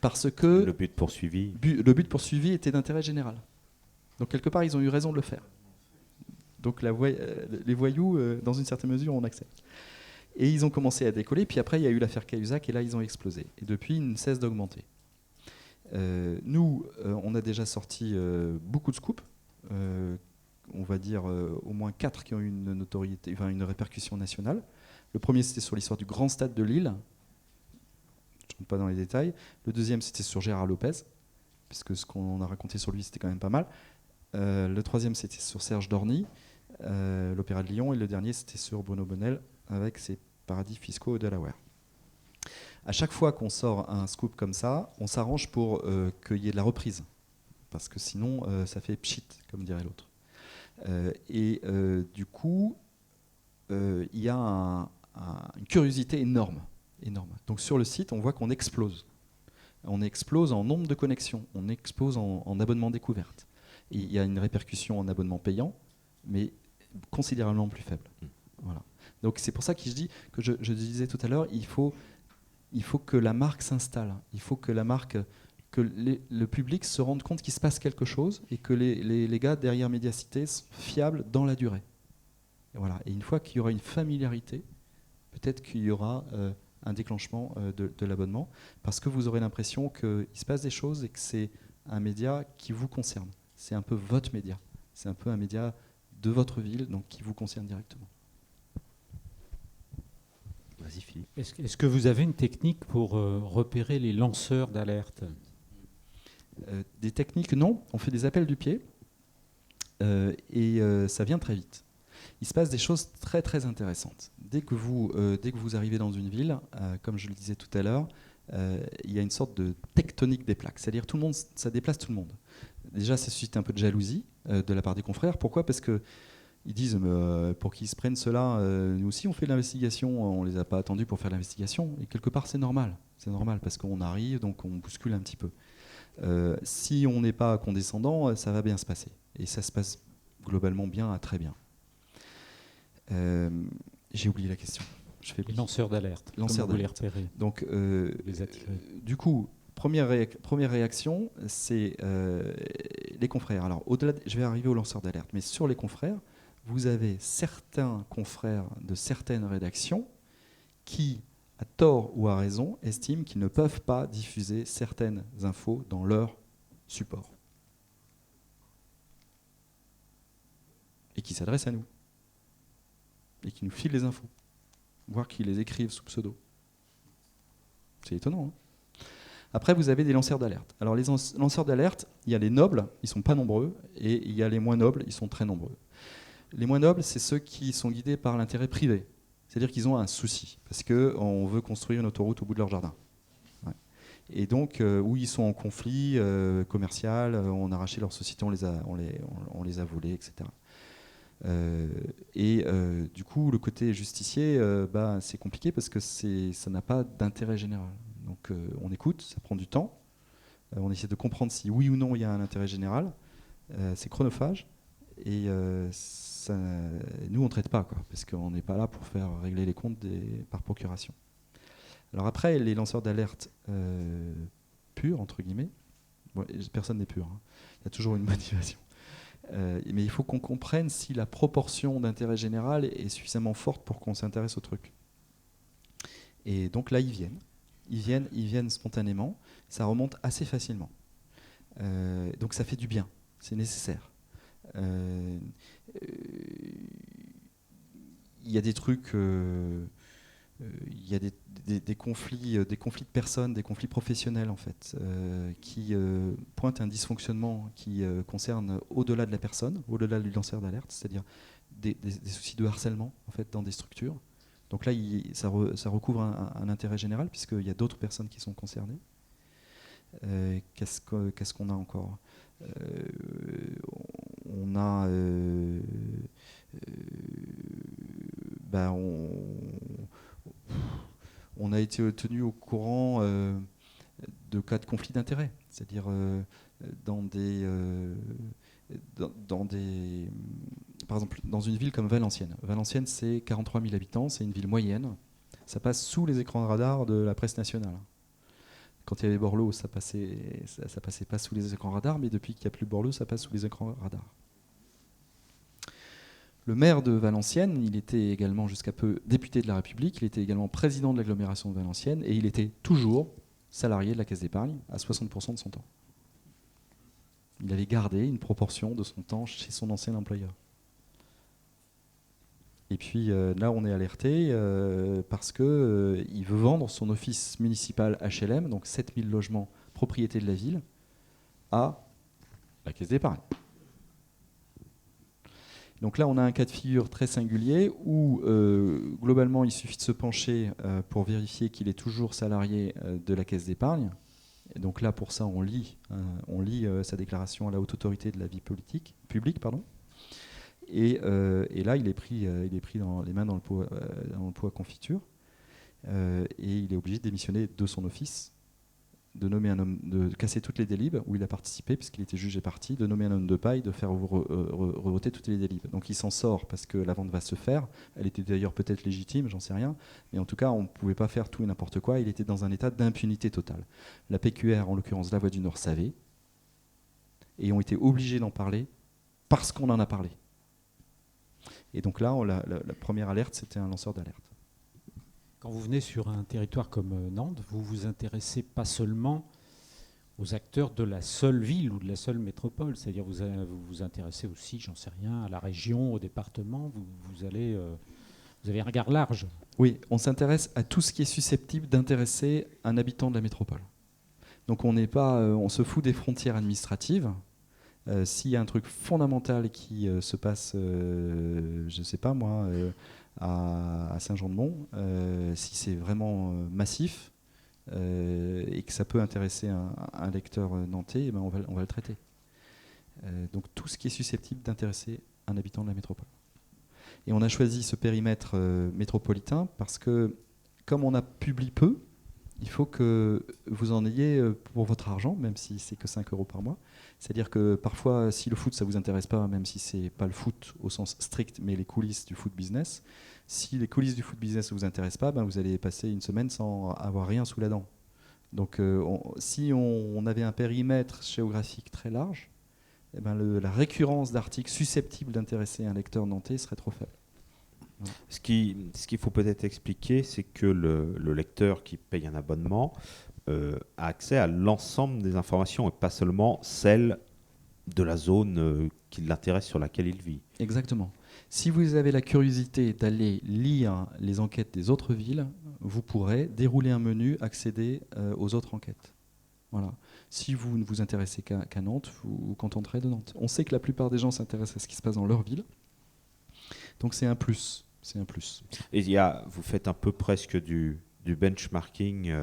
parce que Le but poursuivi. le but poursuivi était d'intérêt général. Donc, quelque part, ils ont eu raison de le faire. Donc, les voyous, dans une certaine mesure, on accepte. Et ils ont commencé à décoller. Puis après, il y a eu l'affaire Cahuzac et là, ils ont explosé. Et depuis, ils ne cessent d'augmenter. Nous, on a déjà sorti beaucoup de scoops. On va dire au moins 4 qui ont eu une notoriété, enfin une répercussion nationale. Le premier, c'était sur l'histoire du grand stade de Lille. Je ne rentre pas dans les détails. Le deuxième, c'était sur Gérard Lopez, puisque ce qu'on a raconté sur lui, c'était quand même pas mal. Le troisième, c'était sur Serge Dorny, l'Opéra de Lyon. Et le dernier, c'était sur Bruno Bonnel, avec ses paradis fiscaux au Delaware. À chaque fois qu'on sort un scoop comme ça, on s'arrange pour qu'il y ait de la reprise. Parce que sinon, ça fait pchit, comme dirait l'autre. Du coup, il y a une curiosité énorme. Donc sur le site, on voit qu'on explose. On explose en nombre de connexions, on explose en abonnements découvertes. Et il y a une répercussion en abonnement payant, mais considérablement plus faible. Voilà. Donc c'est pour ça que je dis que je disais tout à l'heure, il faut que la marque s'installe. Il faut que la marque, que le public se rende compte qu'il se passe quelque chose et que les gars derrière Médiacité sont fiables dans la durée. Et voilà. Et une fois qu'il y aura une familiarité, peut-être qu'il y aura un déclenchement de l'abonnement, parce que vous aurez l'impression qu'il se passe des choses et que c'est un média qui vous concerne. C'est un peu votre média. C'est un peu un média de votre ville, donc qui vous concerne directement. Vas-y, Philippe. Est-ce que vous avez une technique pour repérer les lanceurs d'alerte? Des techniques, non. On fait des appels du pied et ça vient très vite. Il se passe des choses très très intéressantes. Dès que vous arrivez dans une ville, comme je le disais tout à l'heure, il y a une sorte de tectonique des plaques. C'est-à-dire tout le monde, ça déplace tout le monde. Déjà, ça suscite un peu de jalousie de la part des confrères. Pourquoi ? Parce que ils disent pour qu'ils se prennent cela, nous aussi on fait de l'investigation, on les a pas attendus pour faire l'investigation. Et quelque part c'est normal parce qu'on arrive, donc on bouscule un petit peu. Si on n'est pas condescendant, ça va bien se passer. Et ça se passe globalement bien à très bien. J'ai oublié la question. Les lanceurs d'alerte. Lanceurs comment vous les d'alerte. repérez, Donc, les attirer? du coup, première réaction, c'est les confrères. Alors, au-delà, je vais arriver aux lanceurs d'alerte, mais sur les confrères, vous avez certains confrères de certaines rédactions qui, à tort ou à raison, estiment qu'ils ne peuvent pas diffuser certaines infos dans leur support. Et qui s'adressent à nous. Et qui nous filent les infos. Voire qui les écrivent sous pseudo. C'est étonnant, hein ? Après, vous avez des lanceurs d'alerte. Alors, les lanceurs d'alerte, il y a les nobles, ils ne sont pas nombreux, et il y a les moins nobles, ils sont très nombreux. Les moins nobles, c'est ceux qui sont guidés par l'intérêt privé. C'est-à-dire qu'ils ont un souci, parce qu'on veut construire une autoroute au bout de leur jardin. Ouais. Et donc, où ils sont en conflit commercial, on a arraché leur société, on les a volés, etc. Du coup, le côté justicier, c'est compliqué parce que ça n'a pas d'intérêt général. Donc, on écoute, ça prend du temps. On essaie de comprendre si oui ou non il y a un intérêt général. C'est chronophage. Et nous, on ne traite pas, quoi, parce qu'on n'est pas là pour faire régler les comptes par procuration. Alors après, les lanceurs d'alerte purs, entre guillemets, bon, personne n'est pur, hein. Il y a toujours une motivation. Mais il faut qu'on comprenne si la proportion d'intérêt général est suffisamment forte pour qu'on s'intéresse au truc. Et donc là, ils viennent spontanément, ça remonte assez facilement. Donc ça fait du bien, c'est nécessaire. Il y a des trucs, il y a des conflits de personnes, des conflits professionnels en fait, qui pointent un dysfonctionnement qui concerne au-delà de la personne, au-delà du lanceur d'alerte, c'est-à-dire des soucis de harcèlement en fait dans des structures. Donc là, ça recouvre un intérêt général puisqu'il y a d'autres personnes qui sont concernées. Qu'est-ce qu'on a encore ? On a on a été tenu au courant de cas de conflit d'intérêts. C'est-à-dire dans des... par exemple, dans une ville comme Valenciennes. Valenciennes, c'est 43 000 habitants, c'est une ville moyenne. Ça passe sous les écrans de radar de la presse nationale. Quand il y avait Borloo, ça passait pas sous les écrans radars, mais depuis qu'il n'y a plus Borloo, ça passe sous les écrans radars. Le maire de Valenciennes, il était également jusqu'à peu député de la République, il était également président de l'agglomération de Valenciennes, et il était toujours salarié de la Caisse d'épargne à 60% de son temps. Il avait gardé une proportion de son temps chez son ancien employeur. Et puis là, on est alerté parce qu'il veut vendre son office municipal HLM, donc 7000 logements propriété de la ville, à la Caisse d'épargne. Donc là, on a un cas de figure très singulier où, globalement, il suffit de se pencher pour vérifier qu'il est toujours salarié de la Caisse d'épargne. Et donc là, pour ça, on lit sa déclaration à la haute autorité de la vie publique. Et là, il est pris dans les mains dans le pot à confiture. Et il est obligé de démissionner de son office, de nommer un homme, de casser toutes les délibes où il a participé, puisqu'il était jugé parti, de nommer un homme de paille, de faire revoter toutes les délibes. Donc il s'en sort parce que la vente va se faire. Elle était d'ailleurs peut-être légitime, j'en sais rien. Mais en tout cas, on ne pouvait pas faire tout et n'importe quoi. Il était dans un état d'impunité totale. La PQR, en l'occurrence la Voix du Nord, savait. Et ont été obligés d'en parler parce qu'on en a parlé. Et donc là, la première alerte, c'était un lanceur d'alerte. Quand vous venez sur un territoire comme Nantes, vous vous intéressez pas seulement aux acteurs de la seule ville ou de la seule métropole, c'est-à-dire vous vous intéressez aussi, j'en sais rien, à la région, au département, vous avez un regard large. Oui, on s'intéresse à tout ce qui est susceptible d'intéresser un habitant de la métropole. Donc on se fout des frontières administratives. S'il y a un truc fondamental qui se passe, je ne sais pas moi, à Saint-Jean-de-Mont, si c'est vraiment massif et que ça peut intéresser un lecteur nantais, eh ben on va le traiter. Donc tout ce qui est susceptible d'intéresser un habitant de la métropole. Et on a choisi ce périmètre métropolitain parce que comme on a publié peu, il faut que vous en ayez pour votre argent, même si c'est que 5 € par mois. C'est-à-dire que parfois, si le foot, ça ne vous intéresse pas, même si ce n'est pas le foot au sens strict, mais les coulisses du foot business, si les coulisses du foot business ne vous intéressent pas, ben vous allez passer une semaine sans avoir rien sous la dent. Donc si on avait un périmètre géographique très large, eh ben la récurrence d'articles susceptibles d'intéresser un lecteur nantais serait trop faible. Voilà. Ce qu'il faut peut-être expliquer, c'est que le lecteur qui paye un abonnement a accès à l'ensemble des informations et pas seulement celles de la zone qui l'intéresse, sur laquelle il vit. Exactement. Si vous avez la curiosité d'aller lire les enquêtes des autres villes, vous pourrez dérouler un menu, accéder aux autres enquêtes. Voilà. Si vous ne vous intéressez qu'à Nantes, vous vous contenterez de Nantes. On sait que la plupart des gens s'intéressent à ce qui se passe dans leur ville, donc c'est un plus. C'est un plus. Et vous faites un peu presque du benchmarking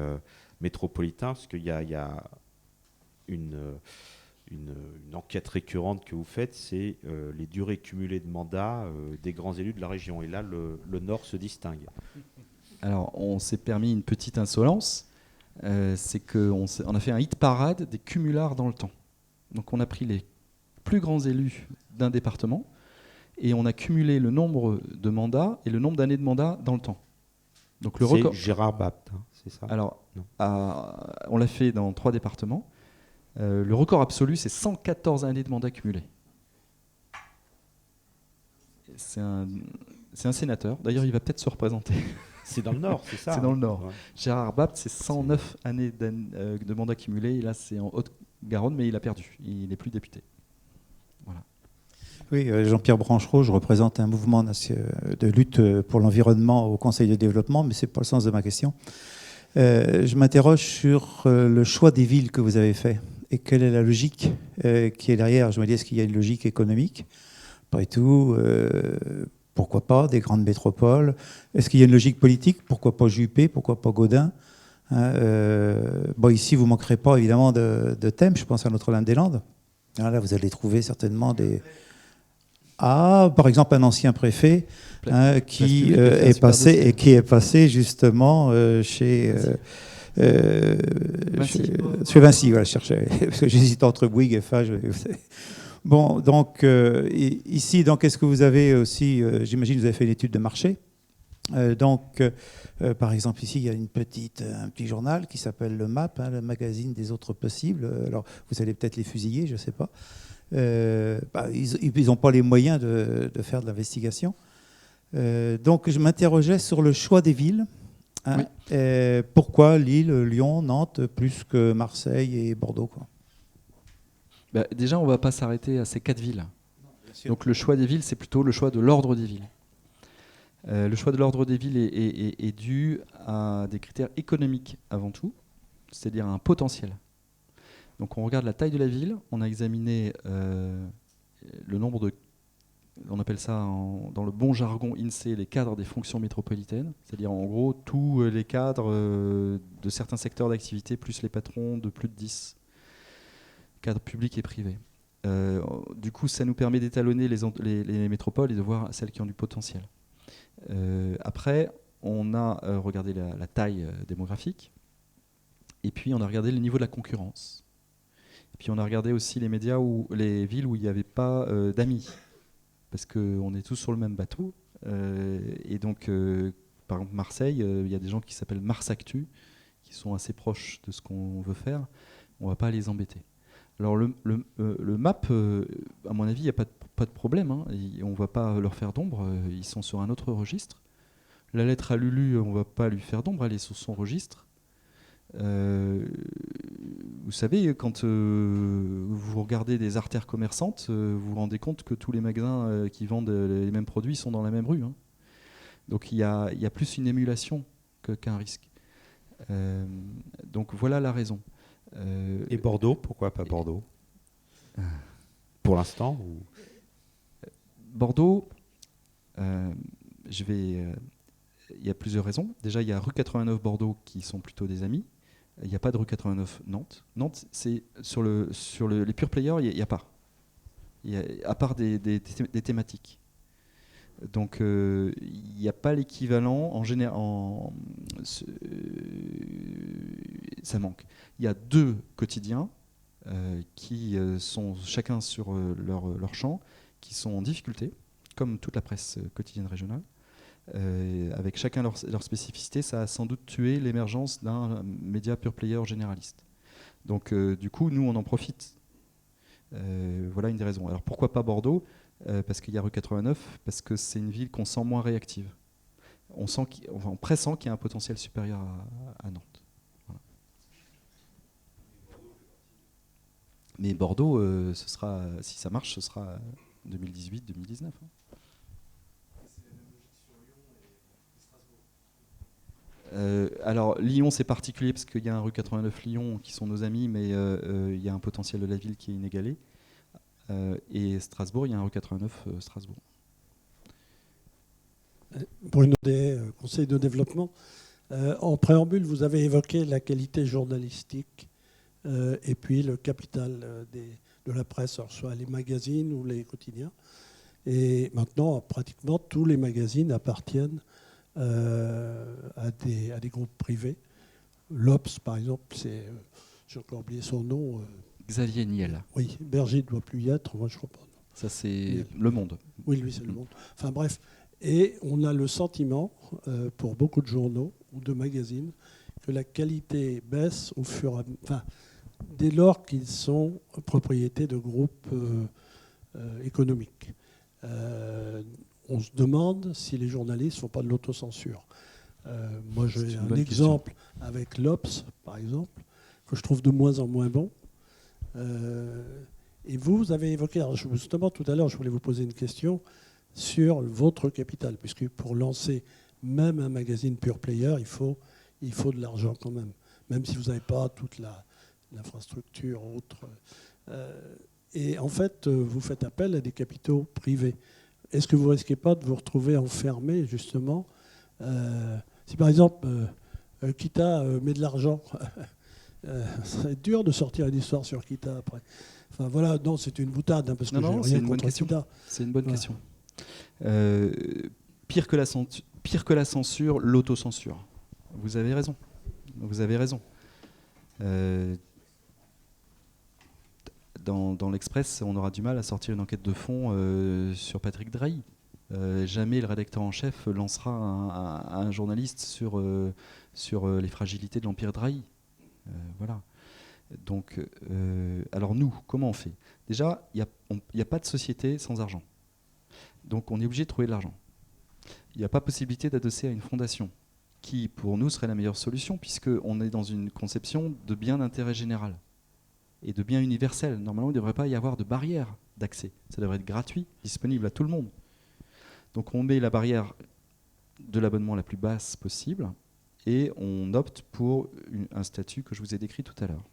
métropolitain, parce qu'il y a une enquête récurrente que vous faites, c'est les durées cumulées de mandat des grands élus de la région. Et là, le Nord se distingue. Alors, on s'est permis une petite insolence, c'est qu'on a fait un hit parade des cumulards dans le temps. Donc, on a pris les plus grands élus d'un département, et on a cumulé le nombre de mandats et le nombre d'années de mandat dans le temps. Donc le record. Gérard Bapt, hein, c'est ça? Alors, on l'a fait dans 3 départements. Le record absolu, c'est 114 années de mandat cumulés. C'est un sénateur. D'ailleurs, il va peut-être se représenter. C'est dans le Nord, c'est ça? C'est dans le Nord. Ouais. Gérard Bapt, c'est 109 années de mandat cumulé. Et là, c'est en Haute-Garonne, mais il a perdu. Il n'est plus député. Voilà. Oui, Jean-Pierre Branchereau, je représente un mouvement de lutte pour l'environnement au Conseil de développement, mais ce n'est pas le sens de ma question. Je m'interroge sur le choix des villes que vous avez fait et quelle est la logique qui est derrière. Je me dis, est-ce qu'il y a une logique économique? Après tout, pourquoi pas des grandes métropoles? Est-ce qu'il y a une logique politique? Pourquoi pas Juppé? Pourquoi pas Gaudin? Bon, ici, vous ne manquerez pas évidemment de thèmes. Je pense à Notre-Dame-des-Landes. Là, vous allez trouver certainement des... par exemple, un ancien préfet qui est passé justement chez Vinci. Sur Vinci, voilà, je cherchais, parce que j'hésite entre Bouygues et Fage. Bon, donc ici, donc, est-ce que vous avez aussi, j'imagine que vous avez fait une étude de marché. Par exemple, ici, il y a un petit journal qui s'appelle le MAP, le magazine des autres possibles. Alors, vous allez peut-être les fusiller, je ne sais pas. Ils n'ont pas les moyens de faire de l'investigation. Donc, je m'interrogeais sur le choix des villes. Hein. Oui. Pourquoi Lille, Lyon, Nantes, plus que Marseille et Bordeaux, quoi. Déjà, on ne va pas s'arrêter à ces 4 villes. Donc, le choix des villes, c'est plutôt le choix de l'ordre des villes. Le choix de l'ordre des villes est dû à des critères économiques avant tout, c'est-à-dire à un potentiel. Donc on regarde la taille de la ville, on a examiné le nombre de, on appelle ça dans le bon jargon INSEE, les cadres des fonctions métropolitaines, c'est-à-dire en gros tous les cadres de certains secteurs d'activité, plus les patrons de plus de 10 cadres publics et privés. Du coup, ça nous permet d'étalonner les métropoles et de voir celles qui ont du potentiel. Après, on a regardé la taille démographique, et puis on a regardé le niveau de la concurrence. Et puis on a regardé aussi les médias les villes où il n'y avait pas d'amis, parce qu'on est tous sur le même bateau. Et donc, par exemple, Marseille, il y a des gens qui s'appellent Marsactu, qui sont assez proches de ce qu'on veut faire. On ne va pas les embêter. Alors le MAP, à mon avis, il n'y a pas de problème. Hein. On ne va pas leur faire d'ombre. Ils sont sur un autre registre. La lettre à Lulu, on ne va pas lui faire d'ombre. Elle est sur son registre. Vous savez, quand vous regardez des artères commerçantes, vous vous rendez compte que tous les magasins qui vendent les mêmes produits sont dans la même rue. Hein. Donc il y a plus une émulation qu'un risque. Donc voilà la raison. Et Bordeaux, pourquoi pas Bordeaux pour l'instant Bordeaux, il y a plusieurs raisons. Déjà, il y a rue 89 Bordeaux qui sont plutôt des amis. Il n'y a pas de rue 89 Nantes. Nantes, c'est sur les pure players, il n'y a pas. À part des thématiques. Donc, il n'y a pas l'équivalent en général. Ça manque. Il y a 2 quotidiens qui sont chacun sur leur champ, qui sont en difficulté, comme toute la presse quotidienne régionale. Avec chacun leur spécificité, ça a sans doute tué l'émergence d'un média pure player généraliste. Donc, du coup, nous, on en profite. Voilà une des raisons. Alors, pourquoi pas Bordeaux ? Parce qu'il y a rue 89, parce que c'est une ville qu'on sent moins réactive. On pressent qu'il y a un potentiel supérieur à Nantes. Voilà. Mais Bordeaux, ce sera, si ça marche, ce sera 2018-2019. Hein. Alors Lyon, c'est particulier parce qu'il y a un rue 89 Lyon qui sont nos amis, mais il y a un potentiel de la ville qui est inégalé. Et Strasbourg, il y a un rue 89 Strasbourg. Bruno Des, Conseil de développement. En préambule, vous avez évoqué la qualité journalistique et puis le capital de la presse, alors soit les magazines ou les quotidiens. Et maintenant, pratiquement tous les magazines appartiennent à des groupes privés. L'Obs, par exemple, j'ai encore oublié son nom. Xavier Niel. Oui, Berger ne doit plus y être, moi je crois pas. Non. Ça, c'est Le Monde. Oui, lui, c'est Le Monde. Enfin bref. Et on a le sentiment, pour beaucoup de journaux ou de magazines, que la qualité baisse dès lors qu'ils sont propriétés de groupes économiques. On se demande si les journalistes ne font pas de l'autocensure. Moi, j'ai un exemple avec l'Obs, par exemple, que je trouve de moins en moins bon. Et vous avez évoqué, alors justement tout à l'heure, je voulais vous poser une question sur votre capital, puisque pour lancer même un magazine pure player, il faut de l'argent quand même si vous n'avez pas toute l'infrastructure autre. Et en fait, vous faites appel à des capitaux privés. Est-ce que vous ne risquez pas de vous retrouver enfermé, justement, si par exemple Kita met de l'argent, ça va être dur de sortir une histoire sur Kita après. Enfin voilà, non, c'est une boutade, parce que j'ai rien contre Kita. C'est une bonne question. Pire que la censure, l'autocensure. Vous avez raison. vous avez raison. Dans l'Express, on aura du mal à sortir une enquête de fond sur Patrick Drahi. Jamais le rédacteur en chef lancera un journaliste sur les fragilités de l'empire Drahi. Voilà. Donc, alors nous, comment on fait? Déjà, il n'y a pas de société sans argent. Donc on est obligé de trouver de l'argent. Il n'y a pas possibilité d'adosser à une fondation, qui pour nous serait la meilleure solution, puisqu'on est dans une conception de bien d'intérêt général et de bien universel. Normalement, il ne devrait pas y avoir de barrière d'accès. Ça devrait être gratuit, disponible à tout le monde. Donc on met la barrière de l'abonnement la plus basse possible et on opte pour un statut que je vous ai décrit tout à l'heure.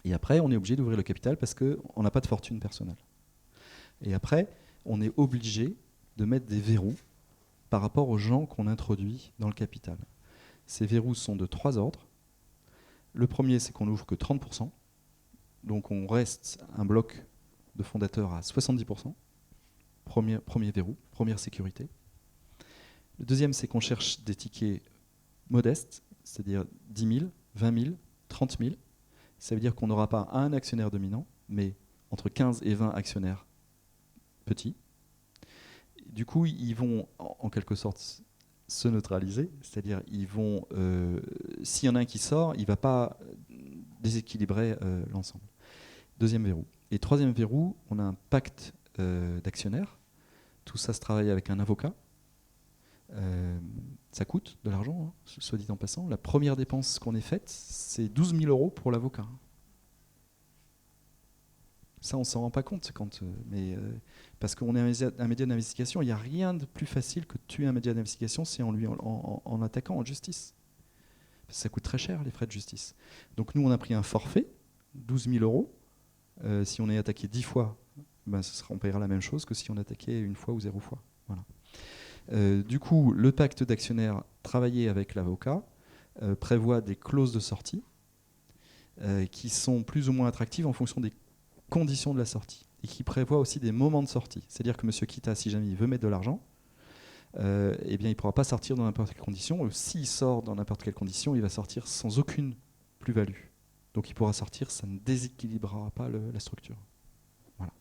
Et après, on est obligé d'ouvrir le capital parce qu'on n'a pas de fortune personnelle. Et après, on est obligé de mettre des verrous par rapport aux gens qu'on introduit dans le capital. Ces verrous sont de 3 ordres. Le premier, c'est qu'on n'ouvre que 30%. Donc on reste un bloc de fondateurs à 70%. Premier verrou, première sécurité. Le deuxième, c'est qu'on cherche des tickets modestes, c'est-à-dire 10 000, 20 000, 30 000. Ça veut dire qu'on n'aura pas un actionnaire dominant, mais entre 15 et 20 actionnaires petits. Du coup, ils vont en quelque sorte se neutraliser, c'est-à-dire ils vont, s'il y en a un qui sort, il ne va pas déséquilibrer l'ensemble. Deuxième verrou. Et troisième verrou, on a un pacte d'actionnaires. Tout ça se travaille avec un avocat. Ça coûte de l'argent, hein, soit dit en passant. La première dépense qu'on ait faite, c'est 12 000 € pour l'avocat. Ça, on ne s'en rend pas compte. Parce qu'on est un média d'investigation, il n'y a rien de plus facile que de tuer un média d'investigation, c'est en attaquant en justice. Parce que ça coûte très cher, les frais de justice. Donc nous, on a pris un forfait, 12 000 €. Si on est attaqué 10 fois, on paiera la même chose que si on attaquait une fois ou 0 fois. Voilà. Du coup, le pacte d'actionnaires travaillé avec l'avocat prévoit des clauses de sortie qui sont plus ou moins attractives en fonction des conditions de la sortie et qui prévoit aussi des moments de sortie. C'est-à-dire que M. Kita, si jamais il veut mettre de l'argent, eh bien, il ne pourra pas sortir dans n'importe quelle condition. S'il sort dans n'importe quelle condition, il va sortir sans aucune plus-value. Donc il pourra sortir, ça ne déséquilibrera pas la structure. Voilà.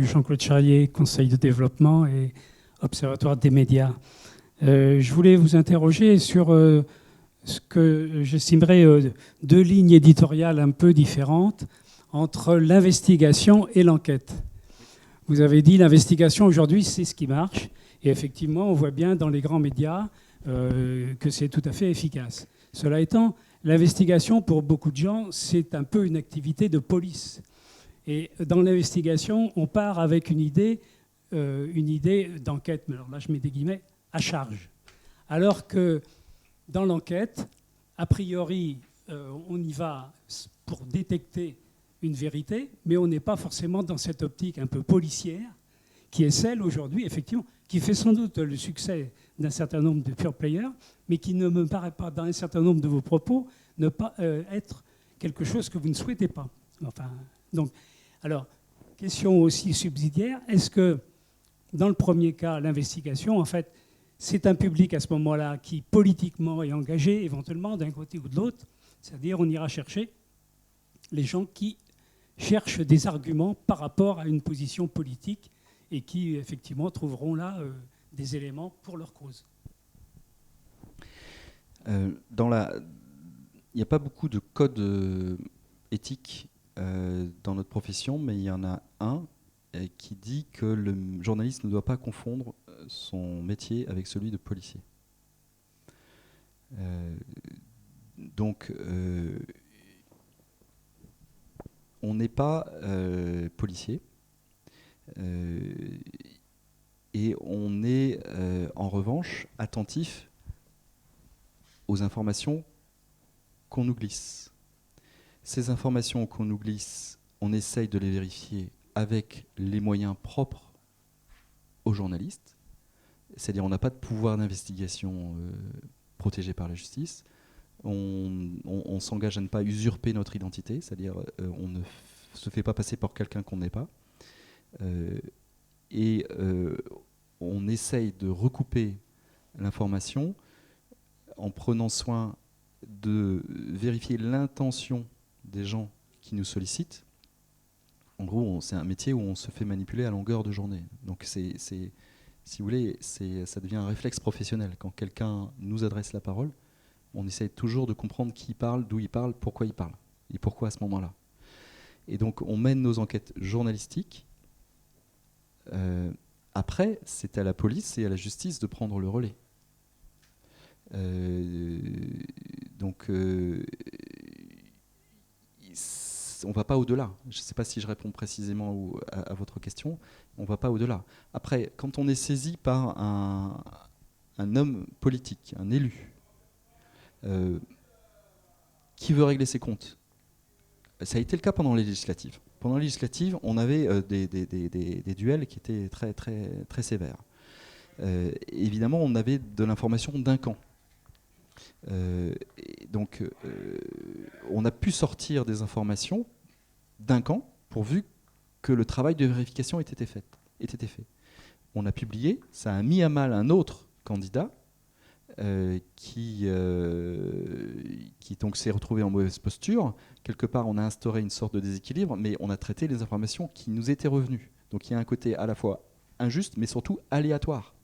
Jean-Claude Charrier, Conseil de développement et Observatoire des médias. Je voulais vous interroger sur ce que j'estimerais 2 lignes éditoriales un peu différentes entre l'investigation et l'enquête. Vous avez dit l'investigation aujourd'hui, c'est ce qui marche. Et effectivement, on voit bien dans les grands médias que c'est tout à fait efficace. Cela étant, l'investigation, pour beaucoup de gens, c'est un peu une activité de police. Et dans l'investigation, on part avec une idée d'enquête, mais alors là je mets des guillemets, à charge. Alors que dans l'enquête, a priori, on y va pour détecter une vérité, mais on n'est pas forcément dans cette optique un peu policière, qui est celle aujourd'hui, effectivement, qui fait sans doute le succès d'un certain nombre de pure players, mais qui ne me paraît pas, dans un certain nombre de vos propos, ne pas être quelque chose que vous ne souhaitez pas. Enfin, donc, alors, question aussi subsidiaire, est-ce que dans le premier cas, l'investigation, en fait, c'est un public à ce moment-là qui politiquement est engagé, éventuellement d'un côté ou de l'autre, c'est-à-dire on ira chercher les gens qui cherchent des arguments par rapport à une position politique et qui, effectivement, trouveront là des éléments pour leur cause. Il n'y a pas beaucoup de codes éthiques dans notre profession, mais il y en a un qui dit que le journaliste ne doit pas confondre son métier avec celui de policier. Donc, on n'est pas policier. Et on est en revanche attentif aux informations qu'on nous glisse. Ces informations qu'on nous glisse, on essaye de les vérifier avec les moyens propres aux journalistes. C'est-à-dire on n'a pas de pouvoir d'investigation protégé par la justice. On s'engage à ne pas usurper notre identité, c'est-à-dire on ne se fait pas passer pour quelqu'un qu'on n'est pas. Et on essaye de recouper l'information en prenant soin de vérifier l'intention des gens qui nous sollicitent. En gros, c'est un métier où on se fait manipuler à longueur de journée. Donc, si vous voulez, ça devient un réflexe professionnel. Quand quelqu'un nous adresse la parole, on essaye toujours de comprendre qui parle, d'où il parle, et pourquoi à ce moment-là. Et donc, on mène nos enquêtes journalistiques. Après, c'est à la police et à la justice de prendre le relais. On ne va pas au-delà. Je ne sais pas si je réponds précisément à votre question. On ne va pas au-delà. Après, quand on est saisi par un homme politique, un élu, qui veut régler ses comptes, ça a été le cas pendant les législatives. Pendant les législatives, on avait des duels qui étaient très, très, très sévères. Évidemment, on avait de l'information d'un camp. Donc, on a pu sortir des informations d'un camp pourvu que le travail de vérification ait été fait. On a publié, ça a mis à mal un autre candidat qui donc s'est retrouvé en mauvaise posture. Quelque part, on a instauré une sorte de déséquilibre, mais on a traité les informations qui nous étaient revenues. Donc il y a un côté à la fois injuste, mais surtout aléatoire.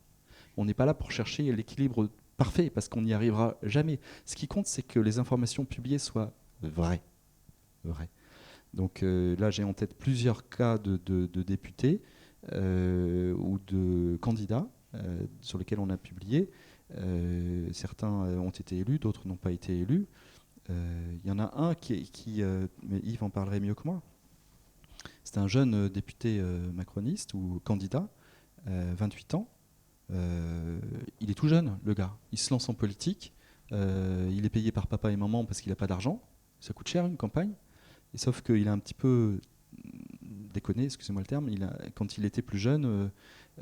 On n'est pas là pour chercher l'équilibre parfait, parce qu'on n'y arrivera jamais. Ce qui compte, c'est que les informations publiées soient vraies. Donc là, j'ai en tête plusieurs cas de députés ou de candidats sur lesquels on a publié. Certains ont été élus, d'autres n'ont pas été élus. Il y en a un mais Yves en parlerait mieux que moi. C'est un jeune député macroniste ou candidat, 28 ans. Il est tout jeune, le gars. Il se lance en politique. Il est payé par papa et maman parce qu'il n'a pas d'argent. Ça coûte cher une campagne. Et sauf qu'il a un petit peu déconné, excusez-moi le terme. Quand il était plus jeune,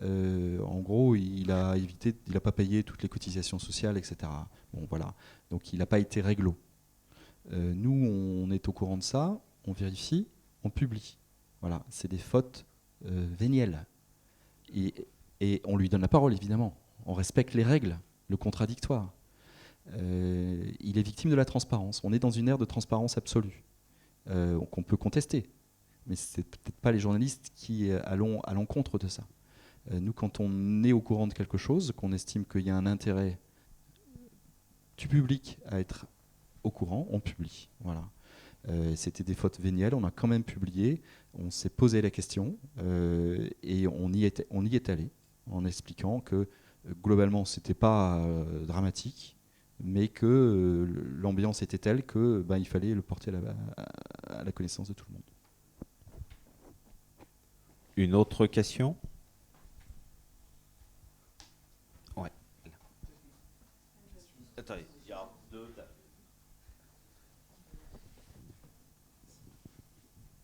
en gros, il n'a pas payé toutes les cotisations sociales, etc. Bon, voilà. Donc il n'a pas été réglo. Nous, on est au courant de ça, on vérifie, on publie. Voilà, c'est des fautes vénielles. Et on lui donne la parole, évidemment. On respecte les règles, le contradictoire. Il est victime de la transparence. On est dans une ère de transparence absolue, qu'on peut contester. Mais ce n'est peut-être pas les journalistes qui allons à l'encontre de ça. Nous, quand on est au courant de quelque chose, qu'on estime qu'il y a un intérêt du public à être au courant, on publie. Voilà. C'était des fautes vénielles, on a quand même publié, on s'est posé la question et on y est allé en expliquant que globalement c'était pas dramatique, mais que l'ambiance était telle que il fallait le porter à la connaissance de tout le monde. Une autre question ? Ouais. Attendez, il y a deux.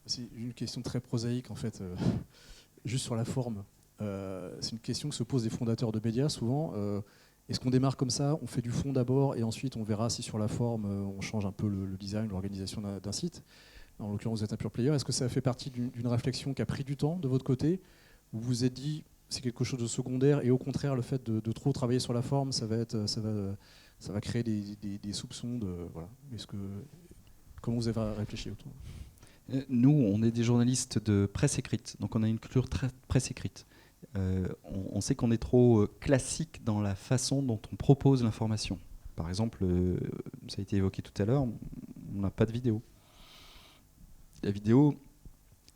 C'est une question très prosaïque en fait, juste sur la forme. C'est une question que se posent les fondateurs de médias souvent. Est-ce qu'on démarre comme ça, on fait du fond d'abord et ensuite on verra si sur la forme on change un peu le design, l'organisation d'un site. En l'occurrence, vous êtes un pure player. Est-ce que ça fait partie d'une réflexion qui a pris du temps de votre côté ? Vous vous êtes dit c'est quelque chose de secondaire et au contraire le fait de trop travailler sur la forme, ça va créer des soupçons de voilà. Comment vous avez réfléchi autour ? Nous, on est des journalistes de presse écrite, donc on a une culture très presse écrite. On sait qu'on est trop classique dans la façon dont on propose l'information. Par exemple, ça a été évoqué tout à l'heure, on n'a pas de vidéo. La vidéo,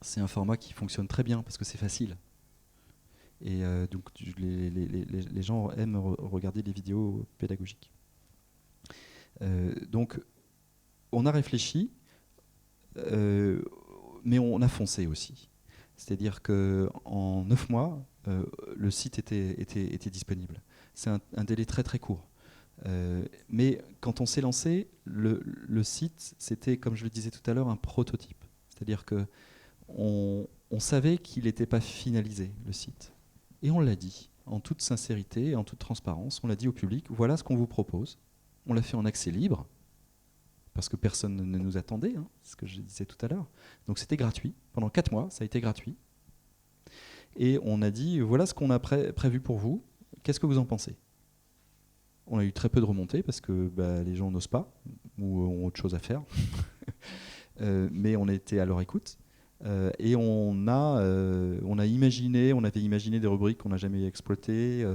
c'est un format qui fonctionne très bien parce que c'est facile. Et donc les gens aiment regarder les vidéos pédagogiques. Donc on a réfléchi, mais on a foncé aussi. C'est-à-dire qu'en 9 mois, le site était disponible. C'est un délai très très court. Mais quand on s'est lancé, le site, c'était, comme je le disais tout à l'heure, un prototype. C'est-à-dire qu'on savait qu'il n'était pas finalisé, le site. Et on l'a dit, en toute sincérité et en toute transparence, on l'a dit au public, voilà ce qu'on vous propose. On l'a fait en accès libre, parce que personne ne nous attendait, c'est ce que je disais tout à l'heure. Donc c'était gratuit. Pendant 4 mois, ça a été gratuit. et on a dit voilà ce qu'on a prévu pour vous, qu'est-ce que vous en pensez? On a eu très peu de remontées parce que les gens n'osent pas ou ont autre chose à faire. Mais on était à leur écoute et on avait imaginé des rubriques qu'on n'a jamais exploitées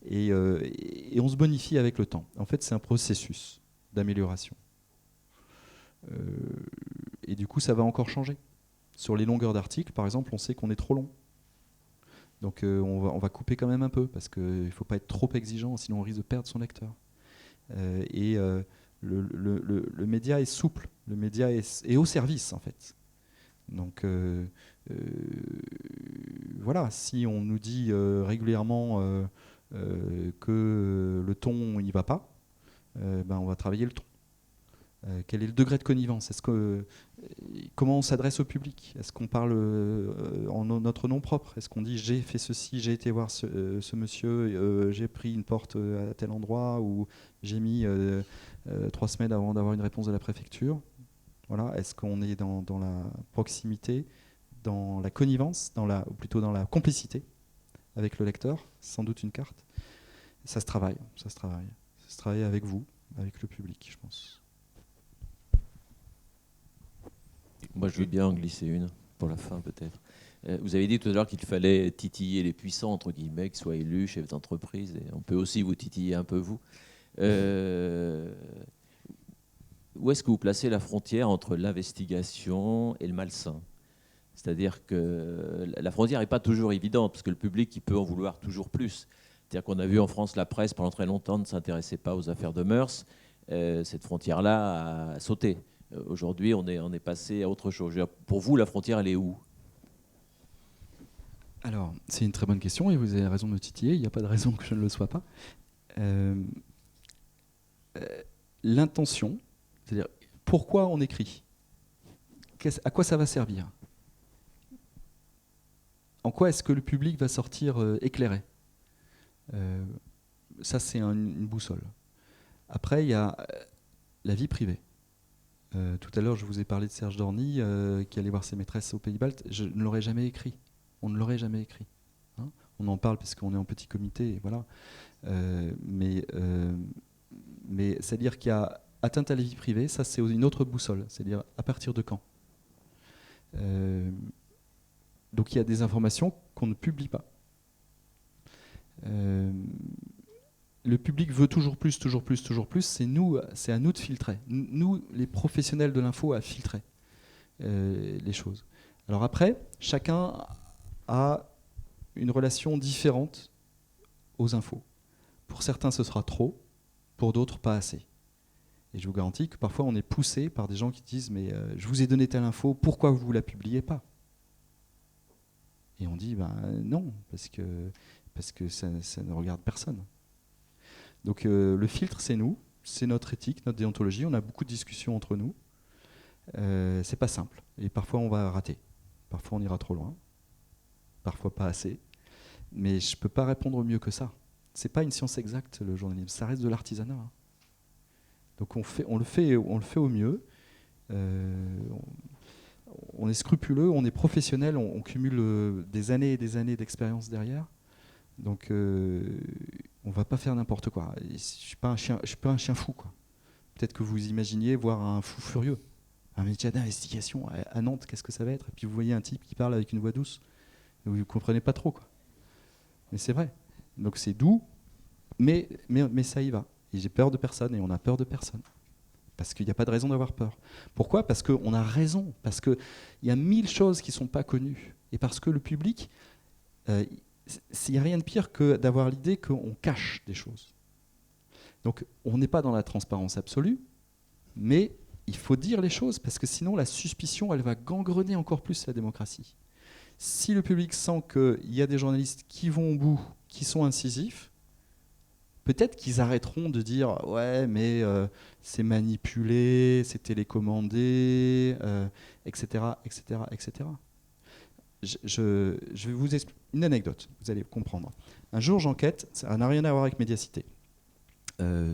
et on se bonifie avec le temps. En fait, c'est un processus d'amélioration. Et du coup, ça va encore changer. Sur les longueurs d'articles, par exemple, on sait qu'on est trop long. Donc on va couper quand même un peu, parce qu'il ne faut pas être trop exigeant, sinon on risque de perdre son lecteur. Le média est souple, le média est au service, en fait. Donc voilà, si on nous dit régulièrement que le ton n'y va pas, on va travailler le ton. Quel est le degré de connivence? Comment on s'adresse au public? Est-ce qu'on parle en notre nom propre? Est-ce qu'on dit j'ai fait ceci, j'ai été voir ce monsieur, j'ai pris une porte à tel endroit, ou j'ai mis 3 semaines avant d'avoir une réponse de la préfecture? Voilà. Est-ce qu'on est dans la proximité, dans la connivence, ou plutôt dans la complicité avec le lecteur? Sans doute une carte. Ça se travaille. Ça se travaille avec vous, avec le public, je pense. Moi, je veux bien en glisser une, pour la fin peut-être. Vous avez dit tout à l'heure qu'il fallait titiller les puissants, entre guillemets, qu'ils soient élus, chefs d'entreprise, et on peut aussi vous titiller un peu, vous. Où est-ce que vous placez la frontière entre l'investigation et le malsain? C'est-à-dire que la frontière n'est pas toujours évidente, parce que le public il peut en vouloir toujours plus. C'est-à-dire qu'on a vu en France, la presse, pendant très longtemps, ne s'intéressait pas aux affaires de mœurs. Cette frontière-là a sauté. Aujourd'hui, on est passé à autre chose. Pour vous, la frontière, elle est où? Alors, c'est une très bonne question et vous avez raison de me titiller. Il n'y a pas de raison que je ne le sois pas. L'intention, c'est-à-dire pourquoi on écrit, à quoi ça va servir, en quoi est-ce que le public va sortir éclairé, ça, c'est une boussole. Après, il y a la vie privée. Tout à l'heure, je vous ai parlé de Serge Dorny qui allait voir ses maîtresses aux Pays-Baltes. Je ne l'aurais jamais écrit. On ne l'aurait jamais écrit. Hein, on en parle parce qu'on est en petit comité, et voilà. Mais c'est-à-dire qu'il y a atteinte à la vie privée, ça c'est une autre boussole. C'est-à-dire à partir de quand? Donc il y a des informations qu'on ne publie pas. Le public veut toujours plus, toujours plus, toujours plus. C'est à nous de filtrer. Nous, les professionnels de l'info, à filtrer les choses. Alors après, chacun a une relation différente aux infos. Pour certains, ce sera trop. Pour d'autres, pas assez. Et je vous garantis que parfois, on est poussé par des gens qui disent « mais je vous ai donné telle info, pourquoi vous ne la publiez pas ?» Et on dit non, parce que ça ne regarde personne. Donc le filtre, c'est nous, c'est notre éthique, notre déontologie. On a beaucoup de discussions entre nous. C'est pas simple. Et parfois, on va rater. Parfois, on ira trop loin. Parfois, pas assez. Mais je peux pas répondre mieux que ça. C'est pas une science exacte, le journalisme. Ça reste de l'artisanat. Hein. Donc on le fait au mieux. On est scrupuleux, on est professionnel, on cumule des années et des années d'expérience derrière. Donc on va pas faire n'importe quoi. Je suis pas un chien fou, quoi. Peut-être que vous imaginiez voir un fou furieux, un métier d'investigation à Nantes, qu'est-ce que ça va être? Et puis vous voyez un type qui parle avec une voix douce, vous ne comprenez pas trop, quoi. Mais c'est vrai. Donc c'est doux, mais ça y va. Et j'ai peur de personne et on a peur de personne. Parce qu'il n'y a pas de raison d'avoir peur. Pourquoi? Parce qu'on a raison. Parce qu'il y a 1000 choses qui ne sont pas connues. Et parce que le public, il n'y a rien de pire que d'avoir l'idée qu'on cache des choses. Donc on n'est pas dans la transparence absolue, mais il faut dire les choses, parce que sinon la suspicion, elle va gangrener encore plus la démocratie. Si le public sent qu'il y a des journalistes qui vont au bout, qui sont incisifs, peut-être qu'ils arrêteront de dire « ouais, mais c'est manipulé, c'est télécommandé, etc. etc., etc. » Je vais vous expliquer une anecdote, vous allez comprendre. Un jour, j'enquête, ça n'a rien à voir avec Médiacité,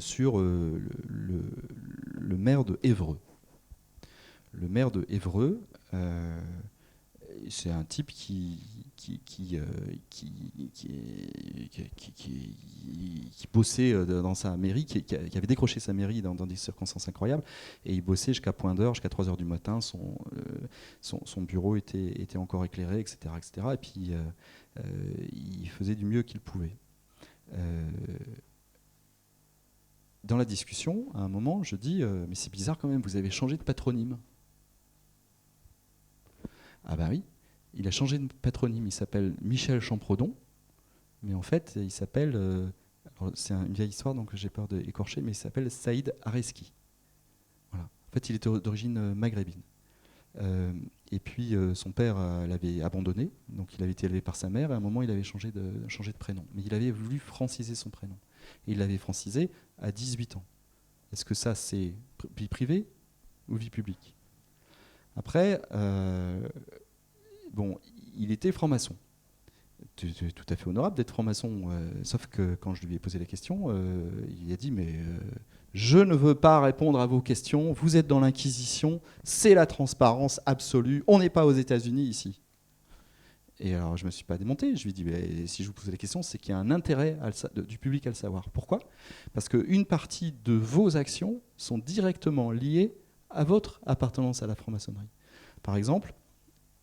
sur le maire de Évreux. Le maire de Évreux, c'est un type qui bossait dans sa mairie, qui avait décroché sa mairie dans des circonstances incroyables, et il bossait jusqu'à point d'heure, jusqu'à 3 heures du matin, son bureau était encore éclairé, etc. etc. Et puis il faisait du mieux qu'il pouvait. Dans la discussion, à un moment, je dis mais c'est bizarre quand même, vous avez changé de patronyme. Ah bah oui, il a changé de patronyme, il s'appelle Michel Champredon, mais en fait, il s'appelle, c'est une vieille histoire, donc j'ai peur d'écorcher, mais il s'appelle Saïd Areski. Voilà. En fait, il était d'origine maghrébine. Et puis, son père l'avait abandonné, donc il avait été élevé par sa mère, et à un moment, il avait changé de prénom. Mais il avait voulu franciser son prénom. Et il l'avait francisé à 18 ans. Est-ce que ça, c'est vie privée ou vie publique ? Après, bon, il était franc-maçon. Tout à fait honorable d'être franc-maçon, sauf que quand je lui ai posé la question, il a dit mais je ne veux pas répondre à vos questions, vous êtes dans l'Inquisition, c'est la transparence absolue, on n'est pas aux États-Unis ici. Et alors je ne me suis pas démonté, je lui ai dit mais si je vous pose la question, c'est qu'il y a un intérêt du public à le savoir. Pourquoi ? Parce qu'une partie de vos actions sont directement liées à votre appartenance à la franc-maçonnerie. Par exemple,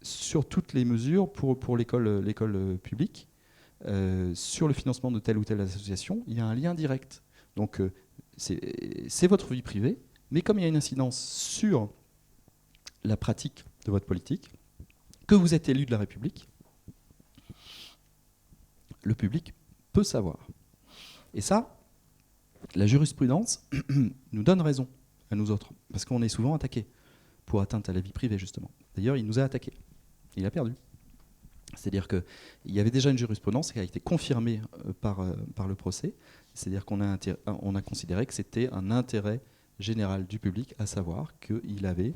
sur toutes les mesures pour l'école publique, sur le financement de telle ou telle association, il y a un lien direct. Donc c'est votre vie privée, mais comme il y a une incidence sur la pratique de votre politique, que vous êtes élu de la République, le public peut savoir. Et ça, la jurisprudence nous donne raison à nous autres, parce qu'on est souvent attaqués pour atteinte à la vie privée, justement. D'ailleurs, il nous a attaqués. Il a perdu. C'est-à-dire qu'il y avait déjà une jurisprudence qui a été confirmée par le procès. C'est-à-dire qu'on a considéré que c'était un intérêt général du public, à savoir qu'il avait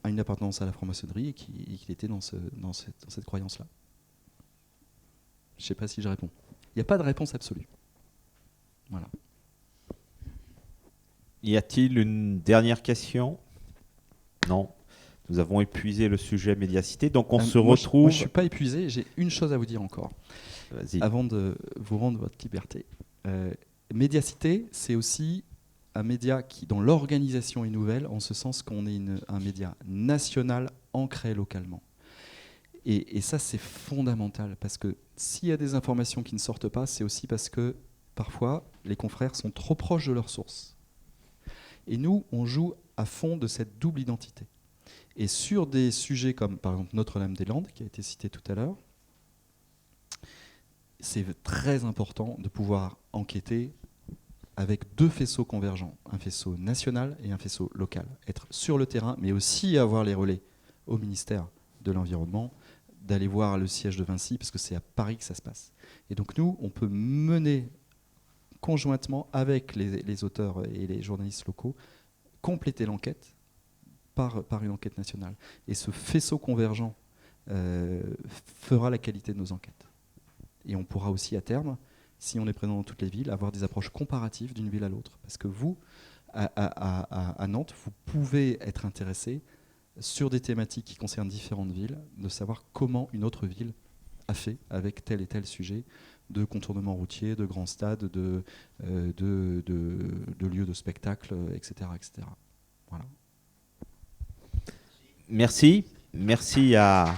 une appartenance à la franc-maçonnerie et qu'il était dans cette croyance-là. Je ne sais pas si je réponds. Il n'y a pas de réponse absolue. Voilà. Y a-t-il une dernière question ? Non. Nous avons épuisé le sujet médiacité, donc on se retrouve... Moi, je ne suis pas épuisé, j'ai une chose à vous dire encore. Vas-y. Avant de vous rendre votre liberté. Médiacité, c'est aussi un média qui, dans l'organisation, est nouvelle, en ce sens qu'on est un média national ancré localement. Et ça, c'est fondamental, parce que s'il y a des informations qui ne sortent pas, c'est aussi parce que, parfois, les confrères sont trop proches de leurs sources. Et nous, on joue à fond de cette double identité. Et sur des sujets comme, par exemple, Notre-Dame-des-Landes, qui a été cité tout à l'heure, c'est très important de pouvoir enquêter avec deux faisceaux convergents, un faisceau national et un faisceau local. Être sur le terrain, mais aussi avoir les relais au ministère de l'Environnement, d'aller voir le siège de Vinci, parce que c'est à Paris que ça se passe. Et donc nous, on peut mener conjointement avec les auteurs et les journalistes locaux, compléter l'enquête par une enquête nationale. Et ce faisceau convergent fera la qualité de nos enquêtes. Et on pourra aussi à terme, si on est présent dans toutes les villes, avoir des approches comparatives d'une ville à l'autre. Parce que vous, à Nantes, vous pouvez être intéressé sur des thématiques qui concernent différentes villes, de savoir comment une autre ville a fait avec tel et tel sujet de contournement routier, de grands stades, de lieux de spectacle, etc., etc. Voilà. Merci. Merci à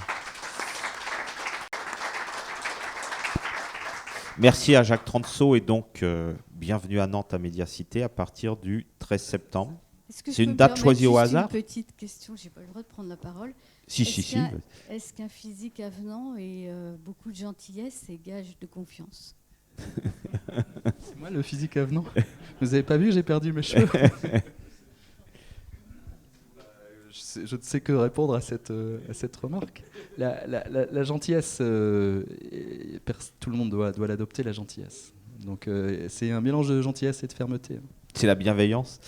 Jacques Transo et donc bienvenue à Nantes à Médiacité à partir du 13 septembre. C'est une date choisie au hasard ? Une petite question, j'ai pas le droit de prendre la parole. Si. Est-ce qu'un physique avenant et beaucoup de gentillesse est gage de confiance ? C'est moi le physique avenant. Vous avez pas vu, j'ai perdu mes cheveux. Je ne sais que répondre à cette remarque. La gentillesse, tout le monde doit l'adopter, la gentillesse. Donc c'est un mélange de gentillesse et de fermeté. C'est la bienveillance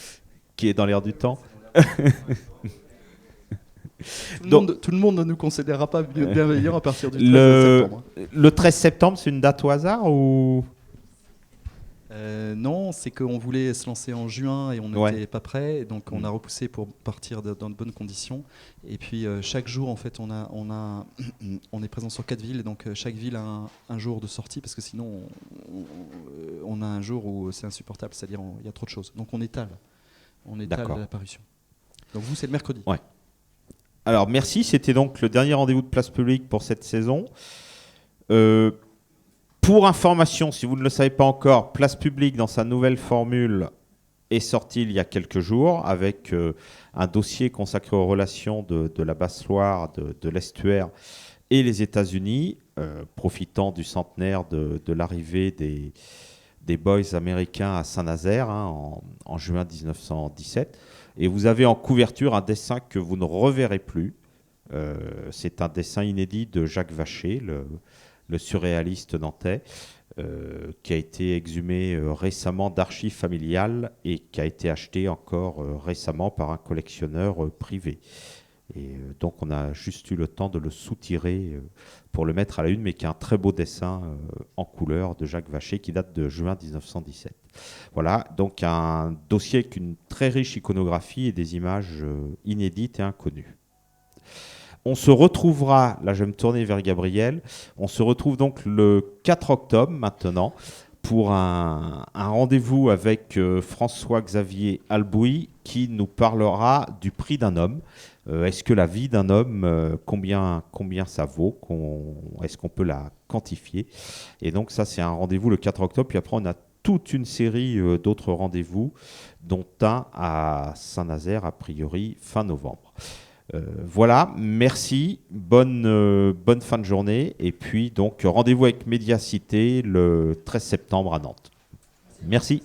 qui est dans l'air du temps. Tout le monde ne nous considérera pas bienveillants à partir du 13 septembre. Le 13 septembre, c'est une date au hasard ou Non, c'est qu'on voulait se lancer en juin et on n'était Ouais. pas prêt, donc on a repoussé pour partir dans de bonnes conditions. Et puis chaque jour, en fait, on est présent sur 4 villes, et donc chaque ville a un jour de sortie, parce que sinon on a un jour où c'est insupportable, c'est-à-dire il y a trop de choses. Donc on étale D'accord. la parution. Donc vous, c'est le mercredi. Ouais. Alors merci, c'était donc le dernier rendez-vous de Place Publique pour cette saison. Pour information, si vous ne le savez pas encore, Place Publique dans sa nouvelle formule est sorti il y a quelques jours avec un dossier consacré aux relations de la Basse-Loire, de l'Estuaire et les États-Unis, profitant du centenaire de l'arrivée des Boys américains à Saint-Nazaire en juin 1917. Et vous avez en couverture un dessin que vous ne reverrez plus. C'est un dessin inédit de Jacques Vacher, le surréaliste nantais, qui a été exhumé récemment d'archives familiales et qui a été acheté encore récemment par un collectionneur privé. Et donc on a juste eu le temps de le soutirer pour le mettre à la une, mais qui est un très beau dessin en couleur de Jacques Vacher qui date de juin 1917. Voilà, donc un dossier avec une très riche iconographie et des images inédites et inconnues. On se retrouvera, là je vais me tourner vers Gabriel, on se retrouve donc le 4 octobre maintenant pour un rendez-vous avec François-Xavier Albouy qui nous parlera du prix d'un homme. Est-ce que la vie d'un homme, combien ça vaut, est-ce qu'on peut la quantifier? Et donc ça c'est un rendez-vous le 4 octobre, puis après on a toute une série d'autres rendez-vous, dont un à Saint-Nazaire a priori fin novembre. Voilà, merci, bonne fin de journée, et puis donc rendez-vous avec Médiacité le 13 septembre à Nantes. Merci.